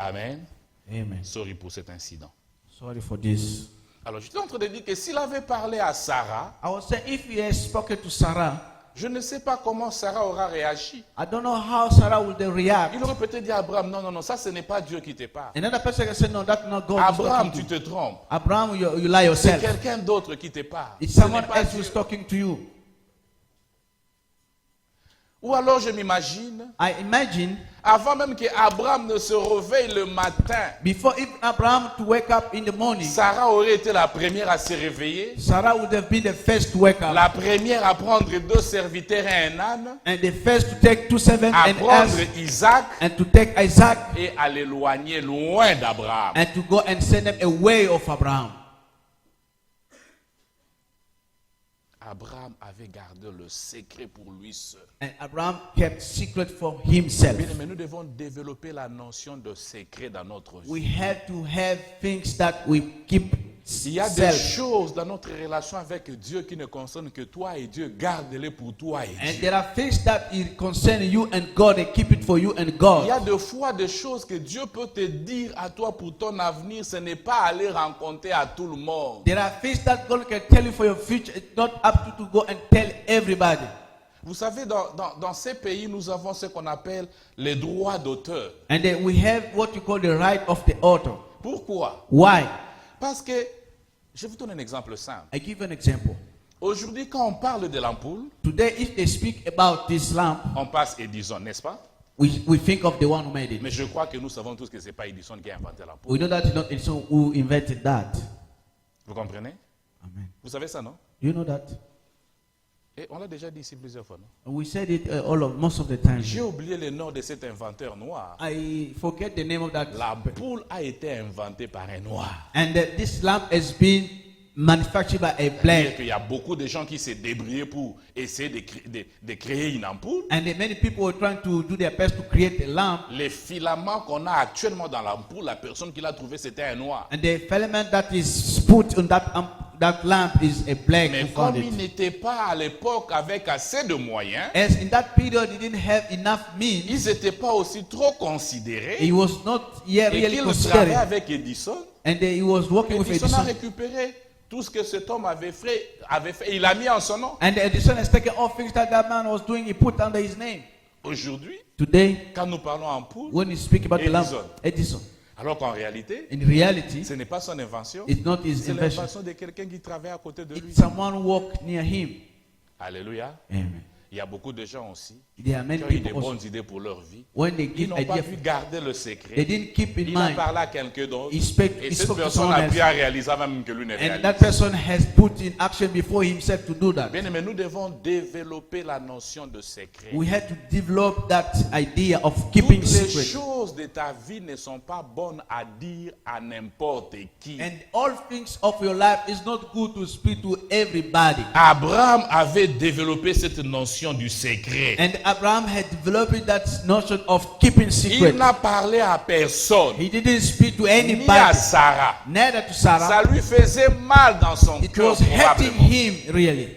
Amen. Amen. Sorry pour cet incident. Sorry for this. Alors, j'étais en train de dire que s'il avait parlé à Sarah, I was saying if he had spoken to Sarah, je ne sais pas comment Sarah aura réagi. I don't know how Sarah would react. Il aurait peut-être dit à Abraham, non, non, non, ça ce n'est pas Dieu qui te parle. Another person can say, no, that's not God. Abraham, who's tu talking te to you. trompes. Abraham, you lie C'est yourself. quelqu'un d'autre qui te parle. It's Ce n'est someone pas else Dieu. who's talking to you. Ou alors je m'imagine, I imagine avant même qu'Abraham ne se réveille le matin, before even Abraham to wake up in the morning, Sarah aurait été la première à se réveiller, Sarah would have been the first to wake up. la première à prendre 2 serviteurs et un âne, And the first to take 2 servants à and prendre ask, Isaac and to take Isaac et à l'éloigner loin d'Abraham. and to go and send them away of Abraham. Abraham avait gardé le secret pour lui seul. And Abraham kept secret for himself. Bien, mais nous devons développer la notion de secret dans notre vie. We have to have things that we keep Il y a des self. choses dans notre relation avec Dieu qui ne concernent que toi et Dieu. Garde-les pour toi et And Dieu. there are things that concern you and God, and keep it for you and Il y a God. des fois des choses que Dieu peut te dire à toi pour ton avenir. Ce n'est pas aller rencontrer à tout le monde. There are things that God can tell you for your future. It's not up to you to go and tell everybody. Vous savez, dans ces pays, nous avons ce qu'on appelle les droits d'auteur. And then we have what you call the right of the author. Pourquoi? Why? Parce que, je vous donne un exemple simple. I give an example. Aujourd'hui, quand on parle de l'ampoule, Today, if they speak about this lamp, on passe Edison, n'est-ce pas? we think of the one who made it. Mais je crois que nous savons tous que ce n'est pas Edison qui a inventé l'ampoule. We know that it's not Edison who invented that. Vous comprenez? Amen. Vous savez ça, non? You know that? Et on l'a déjà dit ici plusieurs fois, non? We said it most of the time. J'ai oublié le nom de cet inventeur noir. I forget the name of that. L'ampoule a été inventée par un noir. And this lamp has been manufactured by a C'est-à-dire black. qu'il y a beaucoup de gens qui s'est débrouillé pour essayer de créer une ampoule. And many people were trying to do their best to create a lamp. Les filaments qu'on a actuellement dans l'ampoule, la personne qui l'a trouvé, c'était un noir. And the filament that is put on that lamp is a black Mais who comme found il it. n'était pas à l'époque avec assez de moyens, As in that period, he didn't have enough means. ils n'étaient pas aussi trop considérés. He was not yet Et really qu'il considered. travaillait avec Edison. And he was working with Edison a Edison. récupéré tout ce que cet homme avait fait, il a mis en son nom. And Edison has taken all things that man was doing, he put under his name. Aujourd'hui, Today, quand nous parlons ampoule, when we speak about the lamp, Edison. Edison, alors qu'en réalité, in reality, ce n'est pas son invention, it's not his c'est invention. l'invention de quelqu'un qui travaille à côté de lui. It's someone who walked near him. Alléluia. Amen. Il y a beaucoup de gens aussi There are qui many ont eu des people also, bonnes idées pour leur vie. when they Ils give n'ont pas idea, pu garder le they secret. didn't keep in Il a mind. parlé à quelqu'un d'autre. He Et cette spoke to personne someone a pris else. à réaliser avant même que lui ne And réalise. that person has put in action before himself to do that. Bien aimé, nous devons développer la notion de secret. We had to develop that idea of keeping Toutes les secret. choses de ta vie ne sont pas bonnes à dire à n'importe qui. And all things of your life is not good to speak to everybody. Abraham avait développé cette notion du secret. And Abraham had developed that notion of keeping Il secret. n'a parlé à personne, He didn't speak to ni à anybody, Sarah. neither to Ça Sarah. lui faisait mal dans son It cœur was hurting probablement. him really.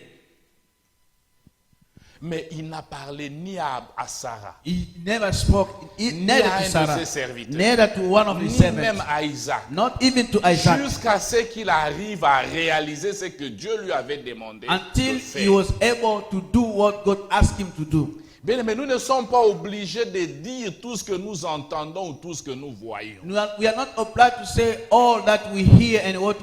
Mais il n'a parlé ni à Sarah, He never spoke, ni neither à un to de Sarah, ses serviteurs, neither to one of his ni même servants, à Isaac. not even to Isaac, Jusqu'à ce qu'il arrive à réaliser ce que Dieu lui avait demandé until de he faire. was able to do what God asked him to do. Bien, mais nous ne sommes pas obligés de dire tout ce que nous entendons ou tout ce que nous voyons. We are not obliged to say all that we hear and what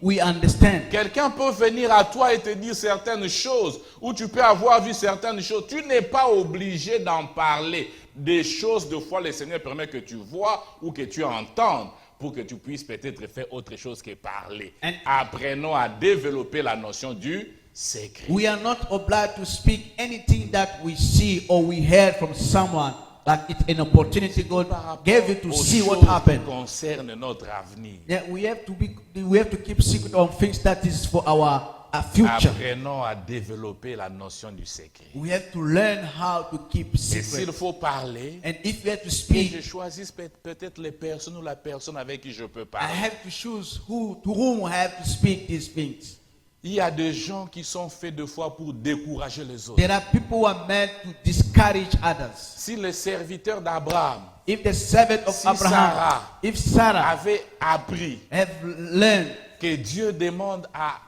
we understand. Quelqu'un peut venir à toi et te dire certaines choses, ou tu peux avoir vu certaines choses. Tu n'es pas obligé d'en parler. Des choses, de fois, le Seigneur permet que tu vois ou que tu entendes pour que tu puisses peut-être faire autre chose que parler. And- Apprenons à développer la notion du secret. We are not obliged to speak anything that we see or we heard from someone, but it's an opportunity God Par rapport gave you to aux see what choses happened. qui concernent notre avenir. Yeah, we have to keep secret on things that is for our future. Apprenons à développer la notion du secret. We have to learn how to keep Et s'il secret. faut parler, And if we have to que je speak, choisisse peut-être les personnes ou la personne avec qui je peux I parler. have to choose to whom I have to speak these things. Il y a des gens qui sont faits de foi pour décourager les autres. There are people who are meant to discourage others. Si les serviteurs d'Abraham If the servant of Si Abraham, Sarah if Sarah avaient appris have learned, que Dieu demande à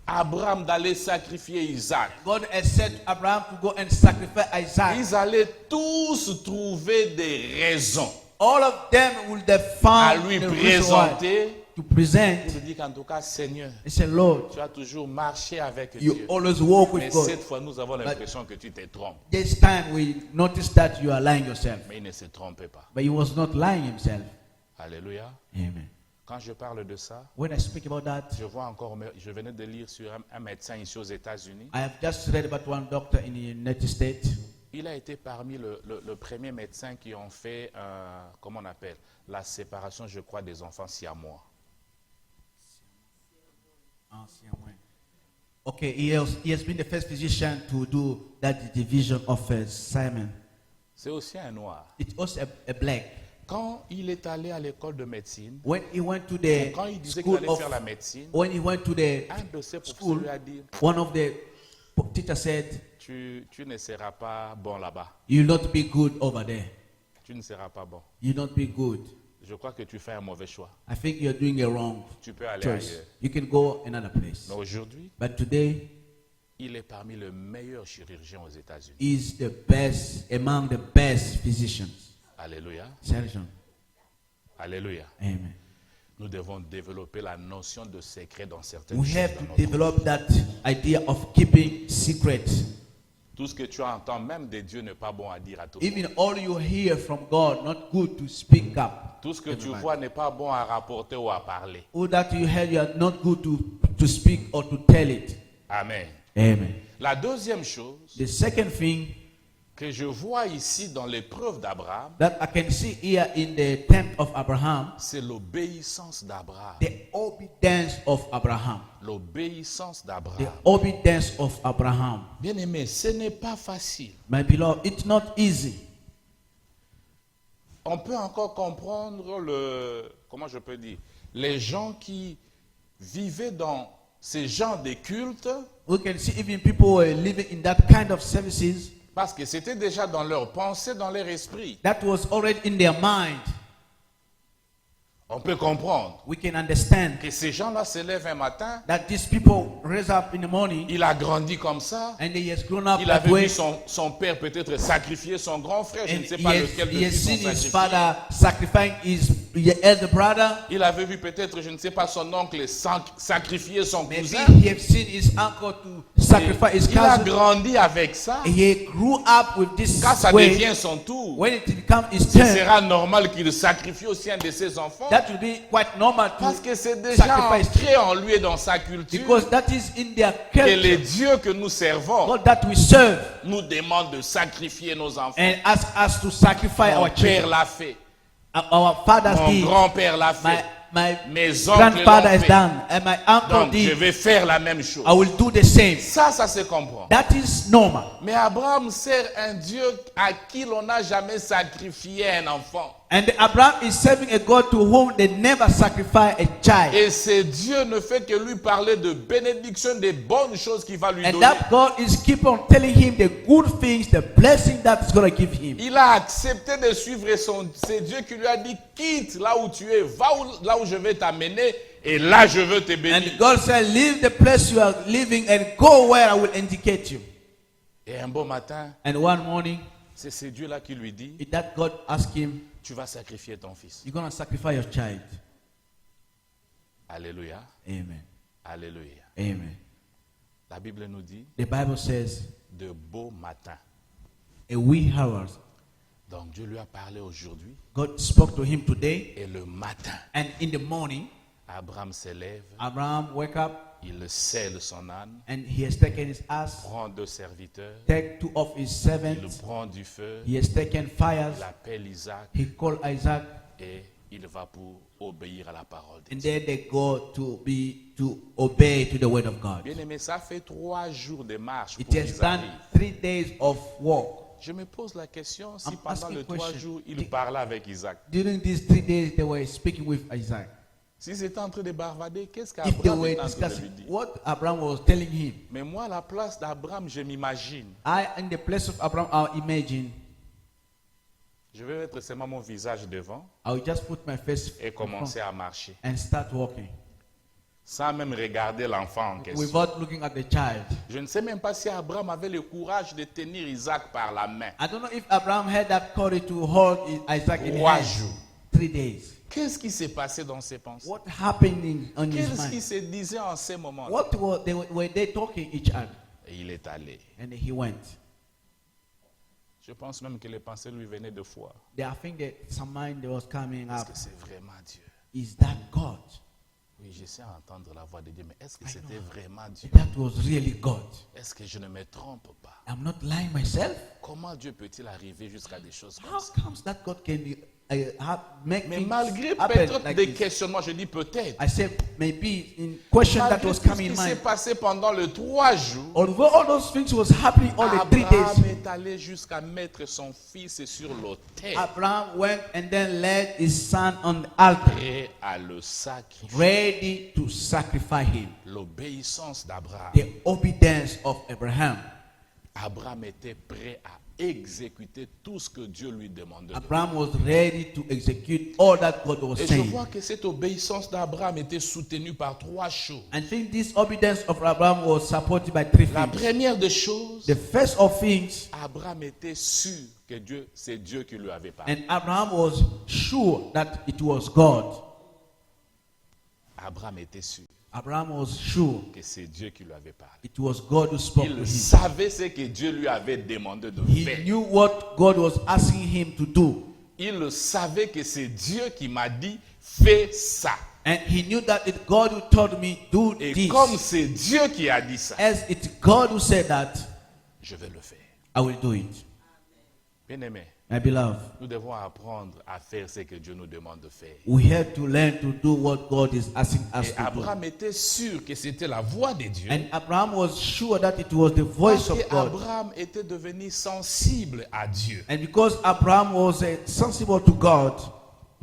Abraham d'aller sacrifier Isaac, God has said to Abraham to go and sacrifice Isaac, ils allaient tous trouver des raisons all of them will have à found lui the reason why présenter to present. pour lui dire qu'en tout cas, Seigneur, They say, Lord, tu as toujours marché avec you Dieu. always walk with Mais God. cette fois, nous avons l'impression que tu te trompes. This time we notice that you are lying yourself. Mais il ne se trompait pas. But he was not lying himself. Alléluia. Amen. Quand je parle de ça, When I speak about that, je venais de lire sur un médecin ici aux États-Unis. I have just read about one doctor in the United States. Il a été parmi le premier médecin qui ont fait, comment on appelle, la séparation, je crois, des enfants siamois. Okay, he has been the first physician to do that division of Simon. C'est aussi un noir. It was a black. Quand il est allé à l'école de médecine, When he went to the quand il disait qu'il school allait of, faire la médecine, when he went to the un de ses professeurs school, lui a dit, one of the teachers said, tu ne seras pas bon là-bas. "You'll not be good over there. Tu ne seras pas bon. You'll not be good. Je crois que tu fais un mauvais choix. I think you're doing a wrong Tu peux aller choice. ailleurs. You can go another place." Mais aujourd'hui, But today, il est parmi les meilleurs chirurgiens aux États-Unis. he's the best, among the best physicians. Alléluia. Surgeon. Alléluia. Amen. Nous devons développer la notion de secret dans certaines We choses. have dans to notre vie. develop that idea of keeping secrets. Tout ce que tu entends, même de Dieu, n'est pas bon à dire à tout le monde. Even all you hear from God, not good to speak up. Tout ce que tu Everybody. vois n'est pas bon à rapporter ou à parler. All that you hear, you are not good to speak or to tell it. Amen. Amen. La deuxième chose The second thing que je vois ici dans l'épreuve d'Abraham, that I can see here in the tent of Abraham, c'est l'obéissance d'Abraham. the obedience of Abraham. L'obéissance The d'Abraham. obedience of Abraham. Bien aimé, ce n'est pas facile. My beloved, it's not easy. On peut encore comprendre comment je peux dire, les gens qui vivaient dans ces genres de cultes, We can see even people living in that kind of services. parce que c'était déjà dans leur pensée, dans leur esprit. That was already in their mind. On peut comprendre We can understand que ces gens-là se lèvent un matin, that these people raise up in the morning il a grandi comme ça, and he has grown up il that avait way. vu son père peut-être sacrifier son grand frère, je And ne sais pas lequel de he has lui seen sont his sacrifiés. father sacrificing his elder brother. Il avait vu peut-être, je ne sais pas, son oncle sacrifier son Maybe cousin. he has seen his uncle to sacrifice his Il a cousin. grandi avec ça. He grew up with this Quand ça way. devient son tour, When it becomes his ce turn, sera normal qu'il sacrifie aussi un de ses enfants. that will be quite normal Parce to que c'est déjà sacrifice, ancré en lui et dans sa culture because that is in their que les culture. dieux que nous servons God that we serve nous demandent de sacrifier nos enfants. and ask us to sacrifice Mon our père children. l'a fait. Our fathers Mon did. grand-père l'a fait. My Mes oncles grandfather l'ont has fait. done, and my uncle Donc je did. vais faire la même chose. I will do the same. Ça se comprend. That is normal. Mais Abraham sert un Dieu à qui l'on n'a jamais sacrifié un enfant. And Abraham is serving a God to whom they never sacrifice a child. Et ce Dieu ne fait que lui parler de bénédiction, des bonnes choses qu'il va lui And donner. that God is keep on telling him the good things, the blessing that is going to give him. Il a accepté de suivre c'est Dieu qui lui a dit, quitte là où tu es, va là où je vais t'amener, et là je veux te bénir. And God said, leave the place you are living and go where I will indicate you. Et un beau matin, And one morning, c'est ce Dieu-là qui lui dit, that God asked him, tu vas sacrifier ton fils. you're going to sacrifice your child. Alléluia, Amen. alléluia. Amen. La Bible nous dit, The Bible says, de beaux matins. a wee hour. Donc Dieu lui a parlé aujourd'hui, God spoke to him today, et le matin, and in the morning, Abraham se lève, Abraham wake up, il scelle son âne, and he has taken his ass, prend 2 serviteurs, take 2 of his il servants, prend du feu, he has taken fires, il appelle Isaac, he called Isaac, et il va pour obéir à la parole de and Dieu. then they go to obey to the word of God. Bien aimé, ça fait 3 jours de marche It pour has qu'ils done arrivent. 3 days of walk. Je me pose la question si I'm pendant asking les 3 question. jours, il parlait avec Isaac. During these 3 days, they were speaking with Isaac. S'ils étaient en train de barbader, qu'est-ce If they qu'Abraham were était en train de lui discussing dire? what Abraham was telling him, Mais moi, à la place d'Abraham, je m'imagine. in the place of Abraham, I'll imagine, Je vais mettre seulement mon visage devant I will just put my face et in front commencer à marcher. and start walking Sans même regarder l'enfant en question. without looking at the child. Je ne sais même pas si Abraham avait le courage de tenir Isaac par la main. I don't know if Abraham had that courage to hold Isaac in 3 hand. jours. 3 days. Qu'est-ce qui s'est passé dans ses pensées? What happened on his Qu'est-ce qui mind? se disait en ces moments? What were they talking each other? Et il est allé. And he went. Je pense même que les pensées lui venaient de foi. I think that some mind was coming Est-ce up. que c'est vraiment Dieu? Is that God? Oui, j'essaie d'entendre la voix de Dieu, mais est-ce que I c'était know. vraiment Dieu? That was really God. Est-ce que je ne me trompe pas? I'm not lying myself. Comment Dieu peut-il arriver jusqu'à des choses comme How ça? comes that God can make Mais things malgré happen peut-être like des this? questionnements, je dis peut-être. I said maybe in question that Malgré was tout ce coming qui in s'est mind. passé pendant les 3 jours, Although all those things was happening all the 3 Abraham days, est allé jusqu'à mettre son fils sur l'autel Abraham went and then led his son on the altar, et à le sacrifier. ready to sacrifice him. L'obéissance d'Abraham. The obedience of Abraham. Abraham était prêt à exécuter tout ce que Dieu lui demandait. de faire. Abraham was ready to execute all that God was Et je saying. vois que cette obéissance d'Abraham était soutenue par 3 choses. I think this obedience of Abraham was supported by 3 La things. première des choses, The first of things, Abraham était sûr que c'est Dieu qui lui avait parlé. and Abraham was sure that it was God. Abraham était sûr Abraham was sure que c'est Dieu qui lui avait parlé. it was God who spoke to Il him. savait ce que Dieu lui avait demandé de He faire. knew what God was asking him to do. Il savait que c'est Dieu qui m'a dit fais ça. And he knew that it's God who told me, do Et this. comme c'est Dieu qui a dit ça, As it's God who said that, je vais le faire. I will do it. Bien-aimé, My beloved, nous devons apprendre à faire ce que Dieu nous demande de faire. we have to learn to do what God is asking us Et to do. Abraham était sûr que c'était la voix de Dieu. And Abraham was sure that it was the Parce voice of God. qu'Abraham était devenu sensible à Dieu. And because Abraham was sensible to God,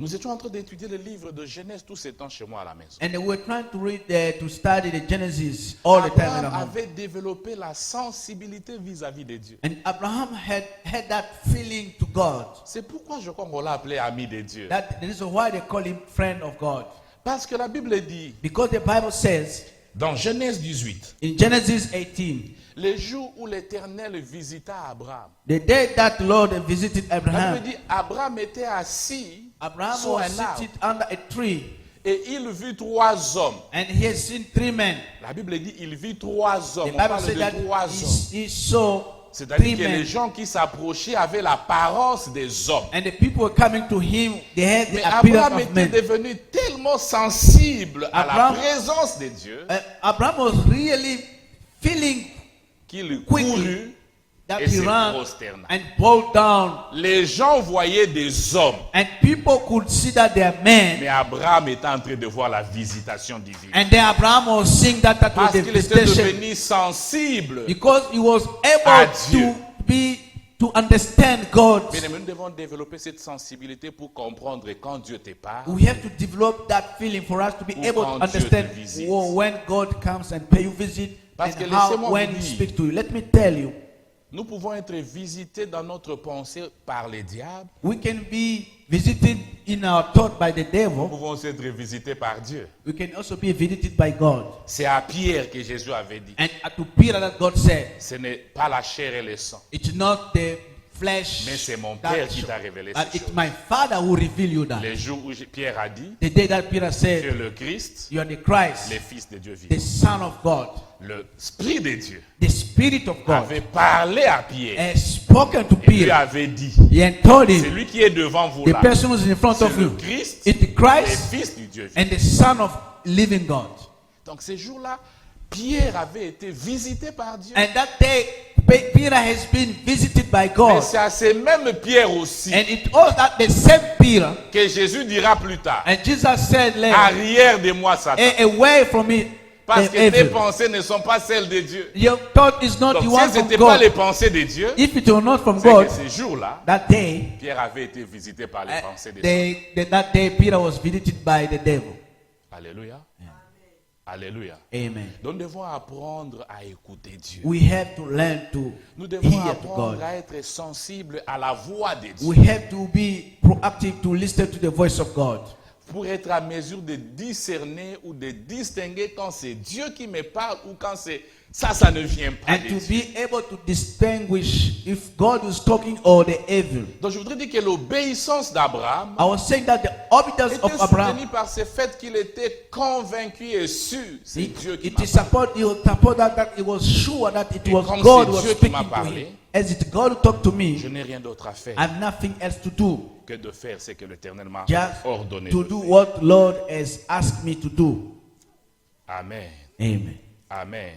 Nous étions en train d'étudier le livre de Genèse tout ce temps chez moi à la maison. and we were trying to read to study the Genesis all the time at Abraham home. avait développé la sensibilité vis-à-vis de Dieu. And Abraham had that feeling to God. C'est pourquoi je crois qu'on l'a appelé ami de Dieu. That is why they call him friend of God. Parce que la Bible dit, Because the Bible says dans Genèse 18, in Genesis 18, les jours où l'Éternel visita Abraham, the day that the Lord visited la Abraham, Bible dit, Abraham était assis Abraham sur was un arbre seated under a tree, et il vit 3 hommes. and he has seen 3 men. La Bible dit, il vit 3 hommes. The On Bible parle said that de 3 hommes. he saw 3 C'est-à-dire que les men. gens qui s'approchaient avaient l'apparence des hommes. And the people were coming to him, they had Mais the appearance Abraham of était men. devenu tellement sensible à la Abraham- présence de Dieu Abraham was really feeling qu'il quickly courut that et he se ran prosterna. and bowed down. Les gens voyaient des hommes, And people could see that they are men. mais Abraham était en train de voir la visitation divine. And then Abraham was seeing that was Parce the qu'il était visitation. devenu sensible. Because he was À able Dieu. to understand God. Bien aimé, nous devons développer cette sensibilité pour comprendre quand Dieu te parle. We have to develop that feeling for us to be Ou able quand to Dieu understand te visite. when God comes and pay you visit Parce que and how laissez-moi when vous he dire. speaks to you. Let me tell you, Nous pouvons être visités dans notre pensée par les diables. we can be visited in our thought by the Nous devil. pouvons aussi être visités par Dieu. We can also be visited by God. C'est à Pierre que Jésus avait dit. And to Peter that God said, Ce n'est pas la chair et le sang, it's not the flesh, mais c'est mon that Père qui show- t'a révélé but ces it's choses. my Father who revealed you that. Les jours où Pierre a dit The day that Peter que said, le Christ, you are the Christ, le Fils de Dieu the vivant, Son of God, l'Esprit de Dieu the Spirit of God, avait parlé à Pierre has spoken to et lui Peter. avait dit, He told him, celui qui est devant vous the là, person who's in front c'est of le you Christ, is the le Christ Fils du Dieu vivant. and the Son of living God. Donc ces jours-là, Pierre avait été visité par Dieu. And that day, Peter has been visited by Mais God. c'est à ces mêmes Pierre aussi And it was that the same Peter, que Jésus dira plus tard, and Jesus said later, arrière de moi Satan, away from me, parce the que tes evil. pensées ne sont pas celles de Dieu. Your thought is not Donc the si one ce from n'était pas God. les pensées de Dieu, If it were not from c'est God, que ces jours-là, that day, Pierre avait été visité par les pensées des hommes. that day Peter was visited by the devil. Alléluia. Alléluia. Amen. Donc nous devons apprendre à écouter Dieu. We have to learn to Nous devons hear to apprendre God. à être sensibles à la voix de Dieu. We have to be proactive to listen to the voice of God. Pour être à mesure de discerner ou de distinguer quand c'est Dieu qui me parle ou quand c'est ça ne vient pas And de to Dieu. be able to distinguish if God is talking or the evil. Donc je voudrais dire que l'obéissance d'Abraham I was saying that the obedience était of Abraham, soutenue par ce fait qu'il était convaincu et sûr c'est Dieu qui it m'a is parlé. support that he was sure that it Et was comme God c'est who was Dieu qui speaking m'a to parlé, him. As it God who talked to me, Je n'ai rien d'autre à faire I have nothing else to do. que de faire ce que l'Éternel m'a Just ordonné to de do faire. what Lord has asked me to do. Amen. Amen. Amen.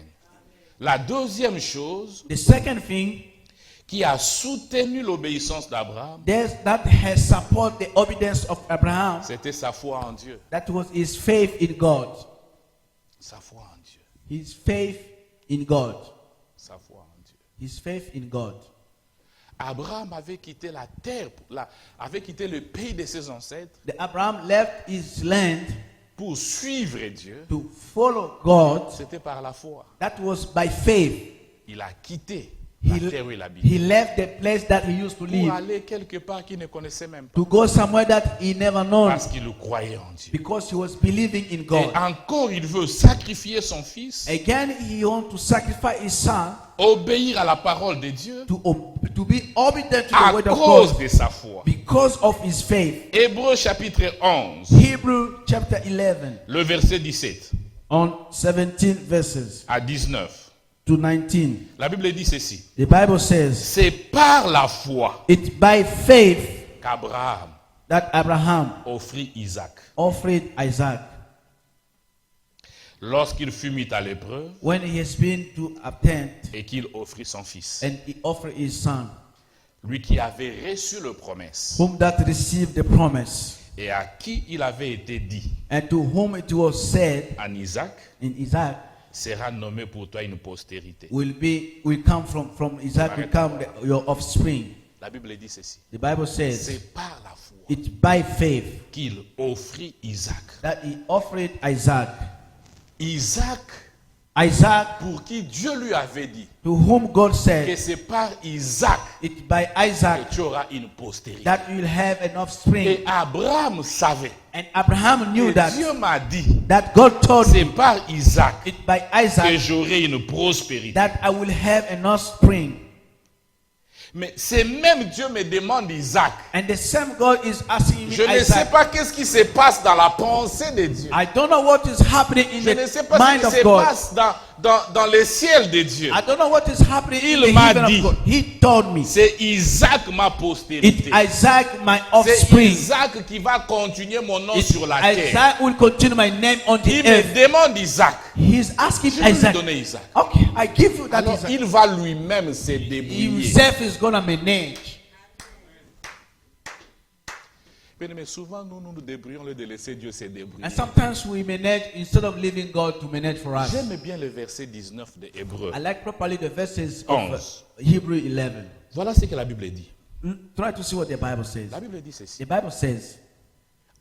La deuxième chose The second thing qui a soutenu l'obéissance d'Abraham, that has supported the obedience of Abraham, c'était sa foi en Dieu. that was his faith in God. Sa foi en Dieu. His faith in God. Sa foi en Dieu. His faith in God. Abraham avait quitté la terre, avait quitté le pays de ses ancêtres Abraham left his land pour suivre Dieu. to follow God. C'était par la foi. That was by faith. Il a quitté la terre où il He habitait left the place that he used to pour live aller quelque part qu'il ne connaissait même pas to go somewhere that he never known parce qu'il croyait en Dieu. because he was believing in Et God. encore, il veut sacrifier son fils, Again, he want to sacrifice his son obéir à la parole de Dieu to be obedient to the à word of cause God de sa foi. because of his faith. Hébreux chapitre 11, Hebrew chapter 11 le verset 17 on 17 verses à 19. to 19. La Bible dit ceci. The Bible says, C'est par la foi it's by faith qu'Abraham that Abraham offrit Isaac. offered Isaac Lorsqu'il fut mis à l'épreuve when he has been to a tent et qu'il offrit son fils. and he offered his son, Lui qui avait reçu la promesse whom that received the promise, et à qui il avait été dit and to whom it was said en Isaac in Isaac sera nommé pour toi une postérité. will come from Isaac will come your offspring. La Bible dit ceci. The Bible says C'est par la foi it's by faith qu'il offrit Isaac. that he offered Isaac. Isaac, pour qui Dieu lui avait dit to whom God que said, c'est par Isaac it's by Isaac que tu auras une postérité. that you will have an offspring. Et Abraham savait. And Abraham knew Et that Dieu m'a dit, that God told c'est me par Isaac it's by que Isaac j'aurai une prospérité. that I will have an offspring. Mais c'est même Dieu me demande Isaac. And the same God is asking me Je ne sais Isaac. pas qu'est-ce qui se passe dans la pensée de Dieu. I don't know what is happening in Je ne sais the pas mind ce qui of se God. passe dans le ciel de Dieu. I don't know what is happening in Il the m'a heaven dit. of God. He told me C'est Isaac ma it's postérité. Isaac my C'est offspring. Isaac qui va continuer mon nom It's sur la terre. Isaac will continue my name on the Il earth. me demande Isaac. He's asking Je vais lui Isaac. donner Isaac. Okay, I give you that Alors Isaac. il va lui-même se débrouiller. Himself is gonna manage. Mais souvent nous nous débrouillons de laisser Dieu se débrouiller. And sometimes we manage instead of leaving God to manage for us. J'aime bien le verset 19 de Hébreux. I like properly the verses of 11. Hebrew 11. Voilà ce que la Bible dit. Try to see what the Bible says. La Bible dit ceci. The Bible says,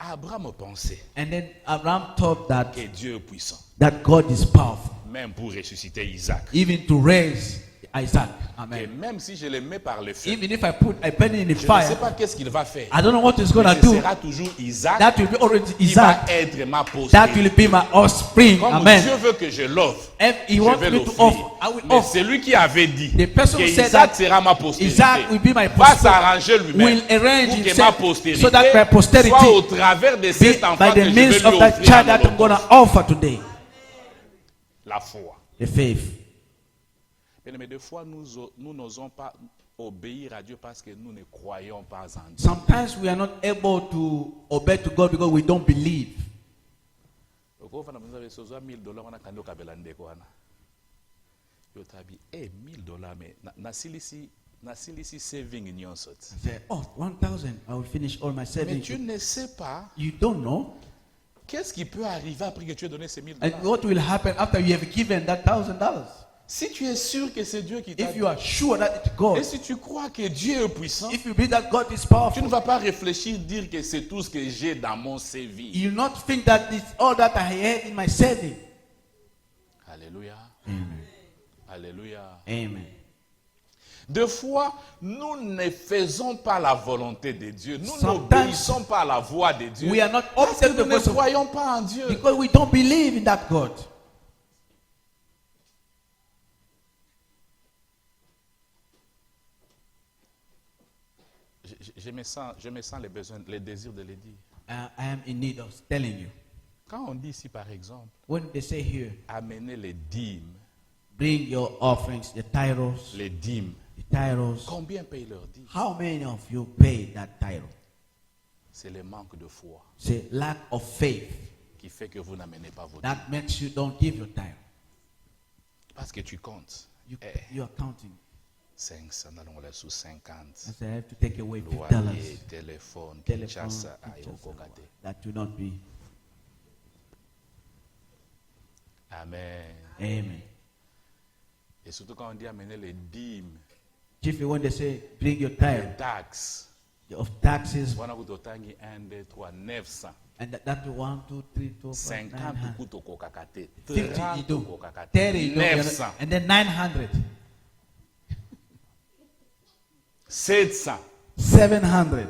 Abraham pensait and then Abraham thought that que Dieu est puissant, that God is powerful, même pour ressusciter Isaac. even to raise Isaac. Et Amen. même si je le mets par le feu, Even if I put a penny in the je ne sais fire, pas qu'est-ce qu'il va faire. I don't know what he's Mais gonna ce do. sera toujours Isaac That will be already qui Isaac. va être ma That postérité. will be my offspring. Comme Amen. Dieu veut que je l'offre, If he je wants vais me to l'offrir. offer, I will Mais offer. c'est lui qui avait dit The person que who said Isaac that sera ma postérité. Isaac will be my Va postérité. s'arranger lui-même Will arrange pour que ma himself postérité so that my posterity soit au travers de Be cet enfant by que the je vais means lui of that offrir child en that I'm gonna holocauste. offer today. La foi. The faith. Mais des fois, nous n'osons pas obéir à Dieu parce que nous ne croyons pas en Dieu. Sometimes we are not able to obey to God because we don't believe. $1,000 mais nasilisi saving nyonso. Say, oh, 1,000, I will finish all my Mais savings. tu ne sais pas You don't know. qu'est-ce qui peut arriver après que tu aies donné ces $1,000. And what will happen after you have given that $1,000? Si tu es sûr que c'est Dieu qui t'a if dit, you are sure that it's God, et si tu crois que Dieu est puissant, if you believe that God is tu powerful, ne vas pas réfléchir, dire que c'est tout ce que j'ai dans mon CV. you will not think that it's all that I had in my saving. Alléluia. Amen. Alléluia. Amen. Deux fois, nous ne faisons pas la volonté de Dieu. Nous Sometimes n'obéissons pas à la voix de Dieu. We are not Parce que obeying nous the ne voice of croyons pas en Dieu. because we don't believe in that God. Je me sens les besoins, les désirs de le dire. I am in need of telling you. Quand on dit ici, par exemple, When they say here, amener les dîmes, bring your offerings, the titles, les dîmes, combien payent leurs dîmes? how many of you pay that title? C'est le manque de foi Say lack of faith qui fait que vous n'amenez pas vos dîmes. that makes you don't give your title. Parce que tu comptes. You are counting. 500, allons là sous 50. I say I have to take away Loyer, $50. téléphone, Telephone, Kinshasa, pictures, Ayokokate. that will not be. Amen. Amen. Et surtout quand on dit amener les dîmes, Chiefly when they say bring your les tithe taxes, of taxes, wana kutotangi 1, 2, 3, 900. and that 1, 2, 3, 4, 5, 50 900. kutokokakate, 50 you 30 do, kokakate, 30 you do, 900, and then 900, 700. 700.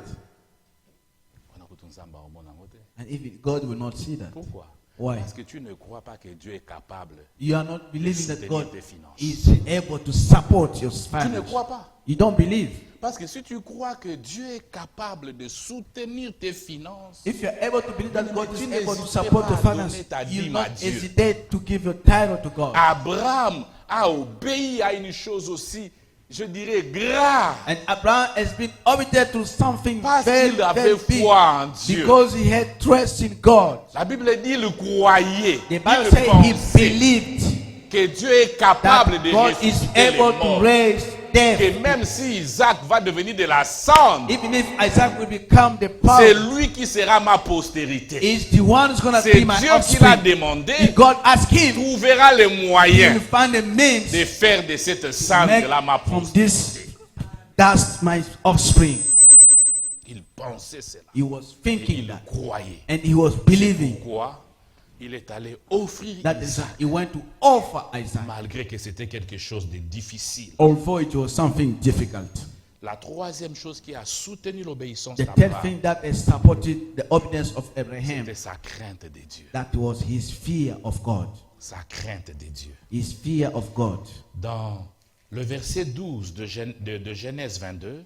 Wana kutunzamba omona ngote. And even God will not see that. Pourquoi? Why? Parce que tu ne crois pas que Dieu est capable. You are not believing that Soutenir God tes finances. is able to support your Tu ne finances. crois pas. You don't believe. Parce que si tu crois que Dieu est capable de soutenir tes finances, If you are able to believe that Mais God tu is n'hésites able to pas support à your donner finances, ta you dîme will à not Dieu. hesitate to give your title to God. Abraham a obéi à une chose aussi, je dirais, grave. And Abraham has been obedient to something Parce very, qu'il avait very big foi en Dieu. because he had trust in God. La Bible dit il croyait, The Bible il says he pensait believed que Dieu est capable that de God is ressusciter les able to morts. raise death. Que même si Isaac va devenir de la cendre, Even if Isaac will become the c'est power, lui qui sera ma postérité. is the one who's going to C'est be my Dieu qui l'a offspring. demandé. If God asks him, Trouvera les he will moyens find a means de faire de cette to cendre make là ma from postérité. this dust my offspring. Il pensait cela. He was Et thinking il that. croyait. And he was believing Pourquoi? Il est allé offrir that Isaac, he went to offer Isaac. malgré que c'était quelque chose de difficile. Although it was something difficult. La troisième chose qui a soutenu l'obéissance The third d'Abraham, thing that has supported the obedience of Abraham, c'était sa crainte de Dieu. that was his fear of God. Sa crainte de Dieu. His fear of God. Dans le verset 12 de Genèse 22,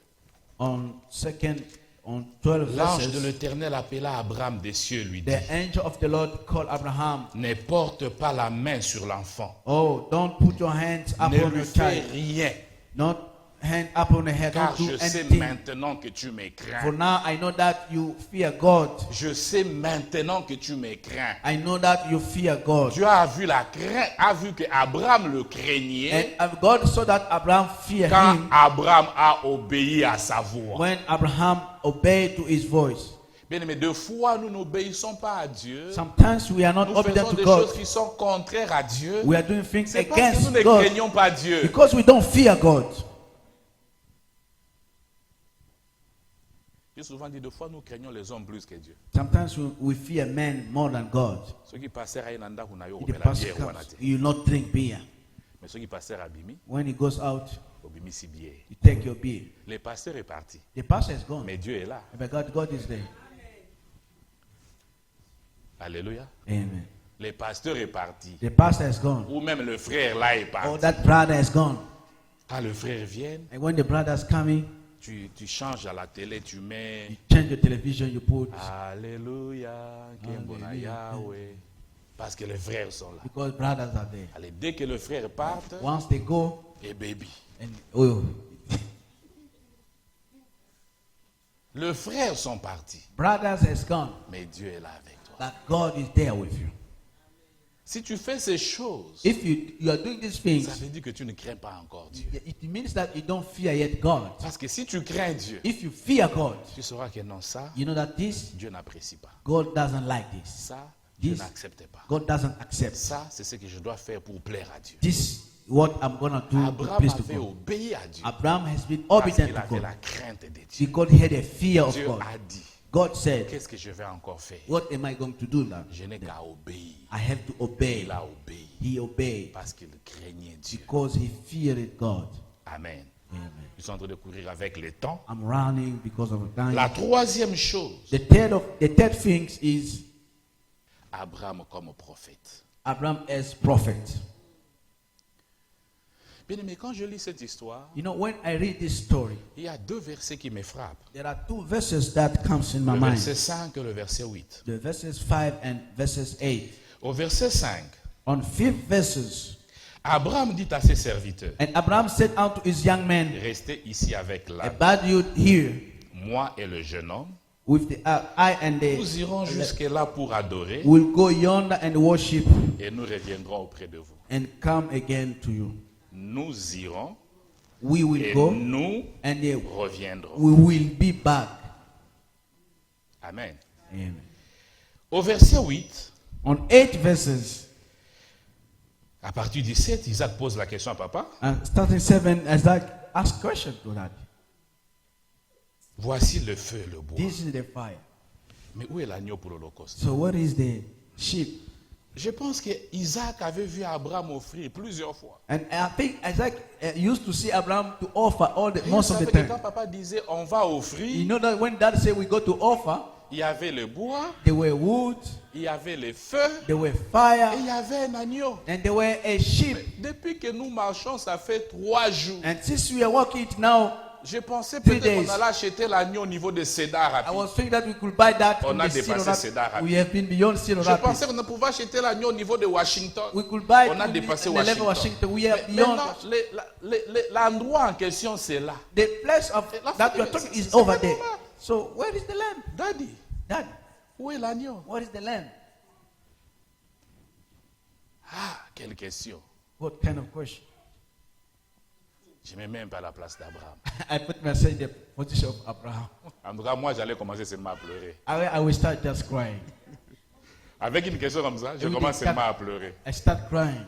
On 12 l'ange de verses, l'Éternel appela Abraham des cieux, lui dit, the angel of the Lord called Abraham, ne porte pas la main sur l'enfant, oh, don't put your hands ne upon lui the fais child. rien, Not hand upon the head. car Don't do je sais anything. maintenant que tu me For crains. now I know that you fear God. Je sais maintenant que tu me crains. I know that you fear God. Dieu a vu la crainte, a vu que Abraham le craignait And God saw that Abraham feared quand him Abraham a obéi à sa voix. when Abraham obeyed to his voice. Bien aimé, deux fois nous n'obéissons pas à Dieu. Sometimes we are not Nous obedient faisons to des God. choses qui sont contraires à Dieu. We are doing things C'est parce que nous against ne God craignons pas Dieu. because we don't fear God. J'ai souvent dit deux fois nous craignons les hommes plus que Dieu. Sometimes we fear men more than God. Ceux qui passèrent à Inanda, vous n'avez If the pas la pastor bière ou comes, anate. you will not drink beer. Mais ceux qui passèrent à Bimi, When he goes out, au Bimi si bière. you take your beer. Le pasteur est parti, The pastor is gone. mais Dieu est là. But God is there. Alléluia. Amen. Le pasteur est parti. The pastor is gone. Ou même le frère là est Oh, parti. that brother is gone. Quand le frère vient, And when the brother's coming, tu changes à la télé, tu mets you change your television, you put Alléluia, Kembona Yahweh. Parce que les frères sont là. because brothers are there. Allez, dès que le frère parte, Once they go, et baby. and oh, Les frères sont partis, brothers has gone. mais Dieu est là avec toi. But God is there with you. Si tu fais ces choses, If you are doing these ça things, veut dire que tu ne crains pas encore Dieu. it means that you don't fear yet God. Parce que si tu crains Dieu, If you fear God, tu sauras que non, ça, you know that this Dieu n'apprécie pas. God doesn't like this. Ça, Dieu This n'accepte pas. God doesn't accept. Ça, c'est ce que je dois faire pour plaire à Dieu. This what I'm gonna do to Abraham please to avait God. obéi à Dieu Abraham has been parce obedient qu'il to avait God la crainte de Dieu. because he had a fear of Dieu God. a dit, God said, qu'est-ce que je vais encore faire? what am I going to do now? Je n'ai qu'à obéir. I have to obey. Il a obéi He obeyed parce qu'il craignait Dieu. because he feared God. Amen. Amen. Ils sont en train de courir avec le temps. I'm running because of time. La troisième chose, The third thing is Abraham comme prophète. Abraham as prophet. Bien aimé, quand je lis cette histoire, You know, when I read this story, il y a deux versets qui me frappent. there are two verses that comes in my Le mind. verset 5 et le verset 8. The verses 5 and verses 8. Au verset 5, On 5th verses, Abraham dit à ses serviteurs, and Abraham said unto his young men, restez ici avec l'âne, abide you here moi et le jeune homme. with the eye and Nous the irons jusque-là pour adorer will go yonder and worship et nous reviendrons auprès de vous. and come again to you. Nous irons We will et go nous and reviendrons. we will be back. Amen. Amen. Au verset 8, On 8 verses, à partir du 7, Isaac pose la question à papa. and starting 7, Isaac asked question to that. Voici le feu et le bois. This is the fire. Mais où est l'agneau pour l'Holocauste? So what is the sheep? Je pense que Isaac avait vu Abraham offrir plusieurs fois. And I think Isaac used to see Abraham to offer Et il most of the savait que quand time. papa disait on va offrir, You know that when dad said we go to offer, il y avait le bois, there were wood, il y avait le feu there were et fire, il y avait un agneau. and there were a sheep. Depuis que nous marchons, ça fait 3 jours. And since we are walking it now, Je pensais 3 peut-être days. qu'on allait acheter l'agneau au niveau de Cédar I rapide. was thinking that we could buy that On from a the dépassé Cedar Cedar Rapids. Rapids. We have been beyond Cedar Je Rapids. pensais qu'on pouvait acheter l'agneau au niveau de Washington. We could buy On a it dépassé in the level of Washington. Washington. We are Mais beyond. maintenant, l'endroit en question, c'est là. The place of La that you are famille, talking is c'est over pas there. normal. So where is the lamb? Daddy, Dad, où est l'agneau? what is the lamb? Ah, quelle question. What kind of question? Je ne mets même pas la place d'Abraham. I put myself in the position of Abraham. En tout cas, moi, j'allais commencer seulement à pleurer. I will start just crying. Avec une question comme ça, je Oui, commence des seulement à pleurer. I start crying.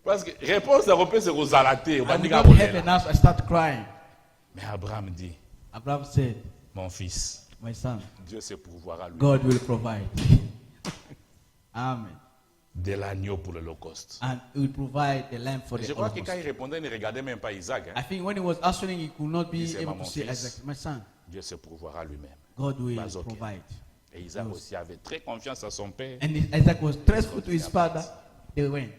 Parce que réponse européenne, c'est aux alatés. I will not have an answer. I start crying. Mais Abraham dit, Abraham said, mon fils, my son, Dieu se pourvoira lui God will provide. Amen. de l'agneau pour l'Holocauste. And he will provide the lamb for Je the crois que quand Holocaust. il répondait, il ne regardait même pas Isaac. I Hein. think when he was answering, he could not be Il disait, able "Mon to say fils." Isaac, my son, Dieu se pourvoira lui-même. God will Pas ok. provide. Et Isaac aussi avait très confiance à son père. And Isaac was trustful to his father. They went.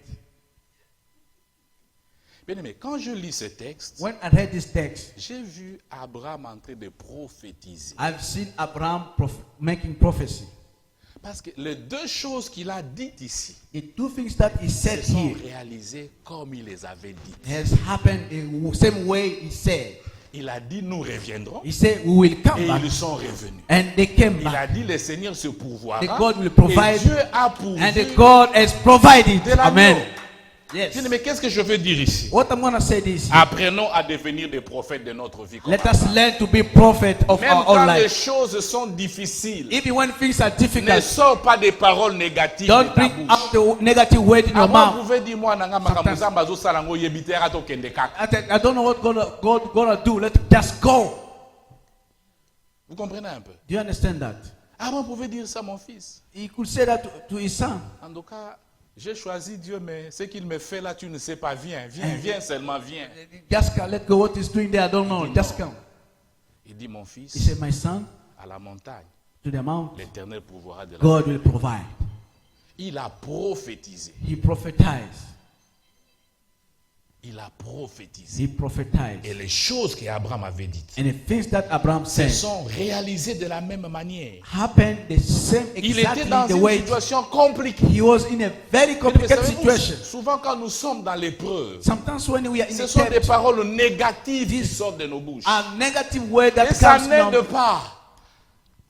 Bien aimé, quand je lis ce texte, When I read this text, j'ai vu Abraham en train de prophétiser. I've seen Abraham making prophecy. Parce que les deux choses qu'il a dites ici The two things that he said se sont here réalisées comme il les avait dites. has happened in the same way he said. Il a dit, nous reviendrons. He said, we will come Et back. ils sont revenus. And they came Il a back. dit, le Seigneur se pourvoira. The God will provide. Et Dieu a pourvu. And the God has provided. de l'agneau. Amen. Yes. Bien aimé, qu'est-ce que je veux dire ici? What I'm going to say is, Apprenons à devenir des prophètes de notre vie. let us learn to be prophet of Même our quand own les life. choses sont difficiles, Even when things are ne difficult, sors pas des paroles négatives don't de ta bring bouche. up the negative word in your Avant, vous mouth. pouvez dire, moi, nanga makambo zamba azosala ngo yebite ata okende kaka. I don't know what God gonna do. Let just go. Vous comprenez un peu? Do you understand that? Avant, vous pouvez dire ça, mon fils. He could say that to his son. En tout cas, j'ai choisi Dieu, mais ce qu'il me fait là, tu ne sais pas. Viens, viens, viens seulement, viens. Just let go. What he's doing there, I don't know. Just come. Il dit, mon He fils, said, my son, à la montagne, to the mount, l'Éternel pourvoira de la. God will provide. Il a prophétisé. He prophesied. Il a prophétisé. He Et prophesied. les choses qu'Abraham avait dites And the things that Abraham se said sont réalisées de la même manière. happened the same Il exactly était dans the une way. situation compliquée. He was in a very Mais complicated savez-vous, situation. souvent quand nous sommes dans l'épreuve, Sometimes when we are in ce a sont des test, paroles négatives qui sortent de nos bouches. a negative word that Et ça comes n'aide from, pas.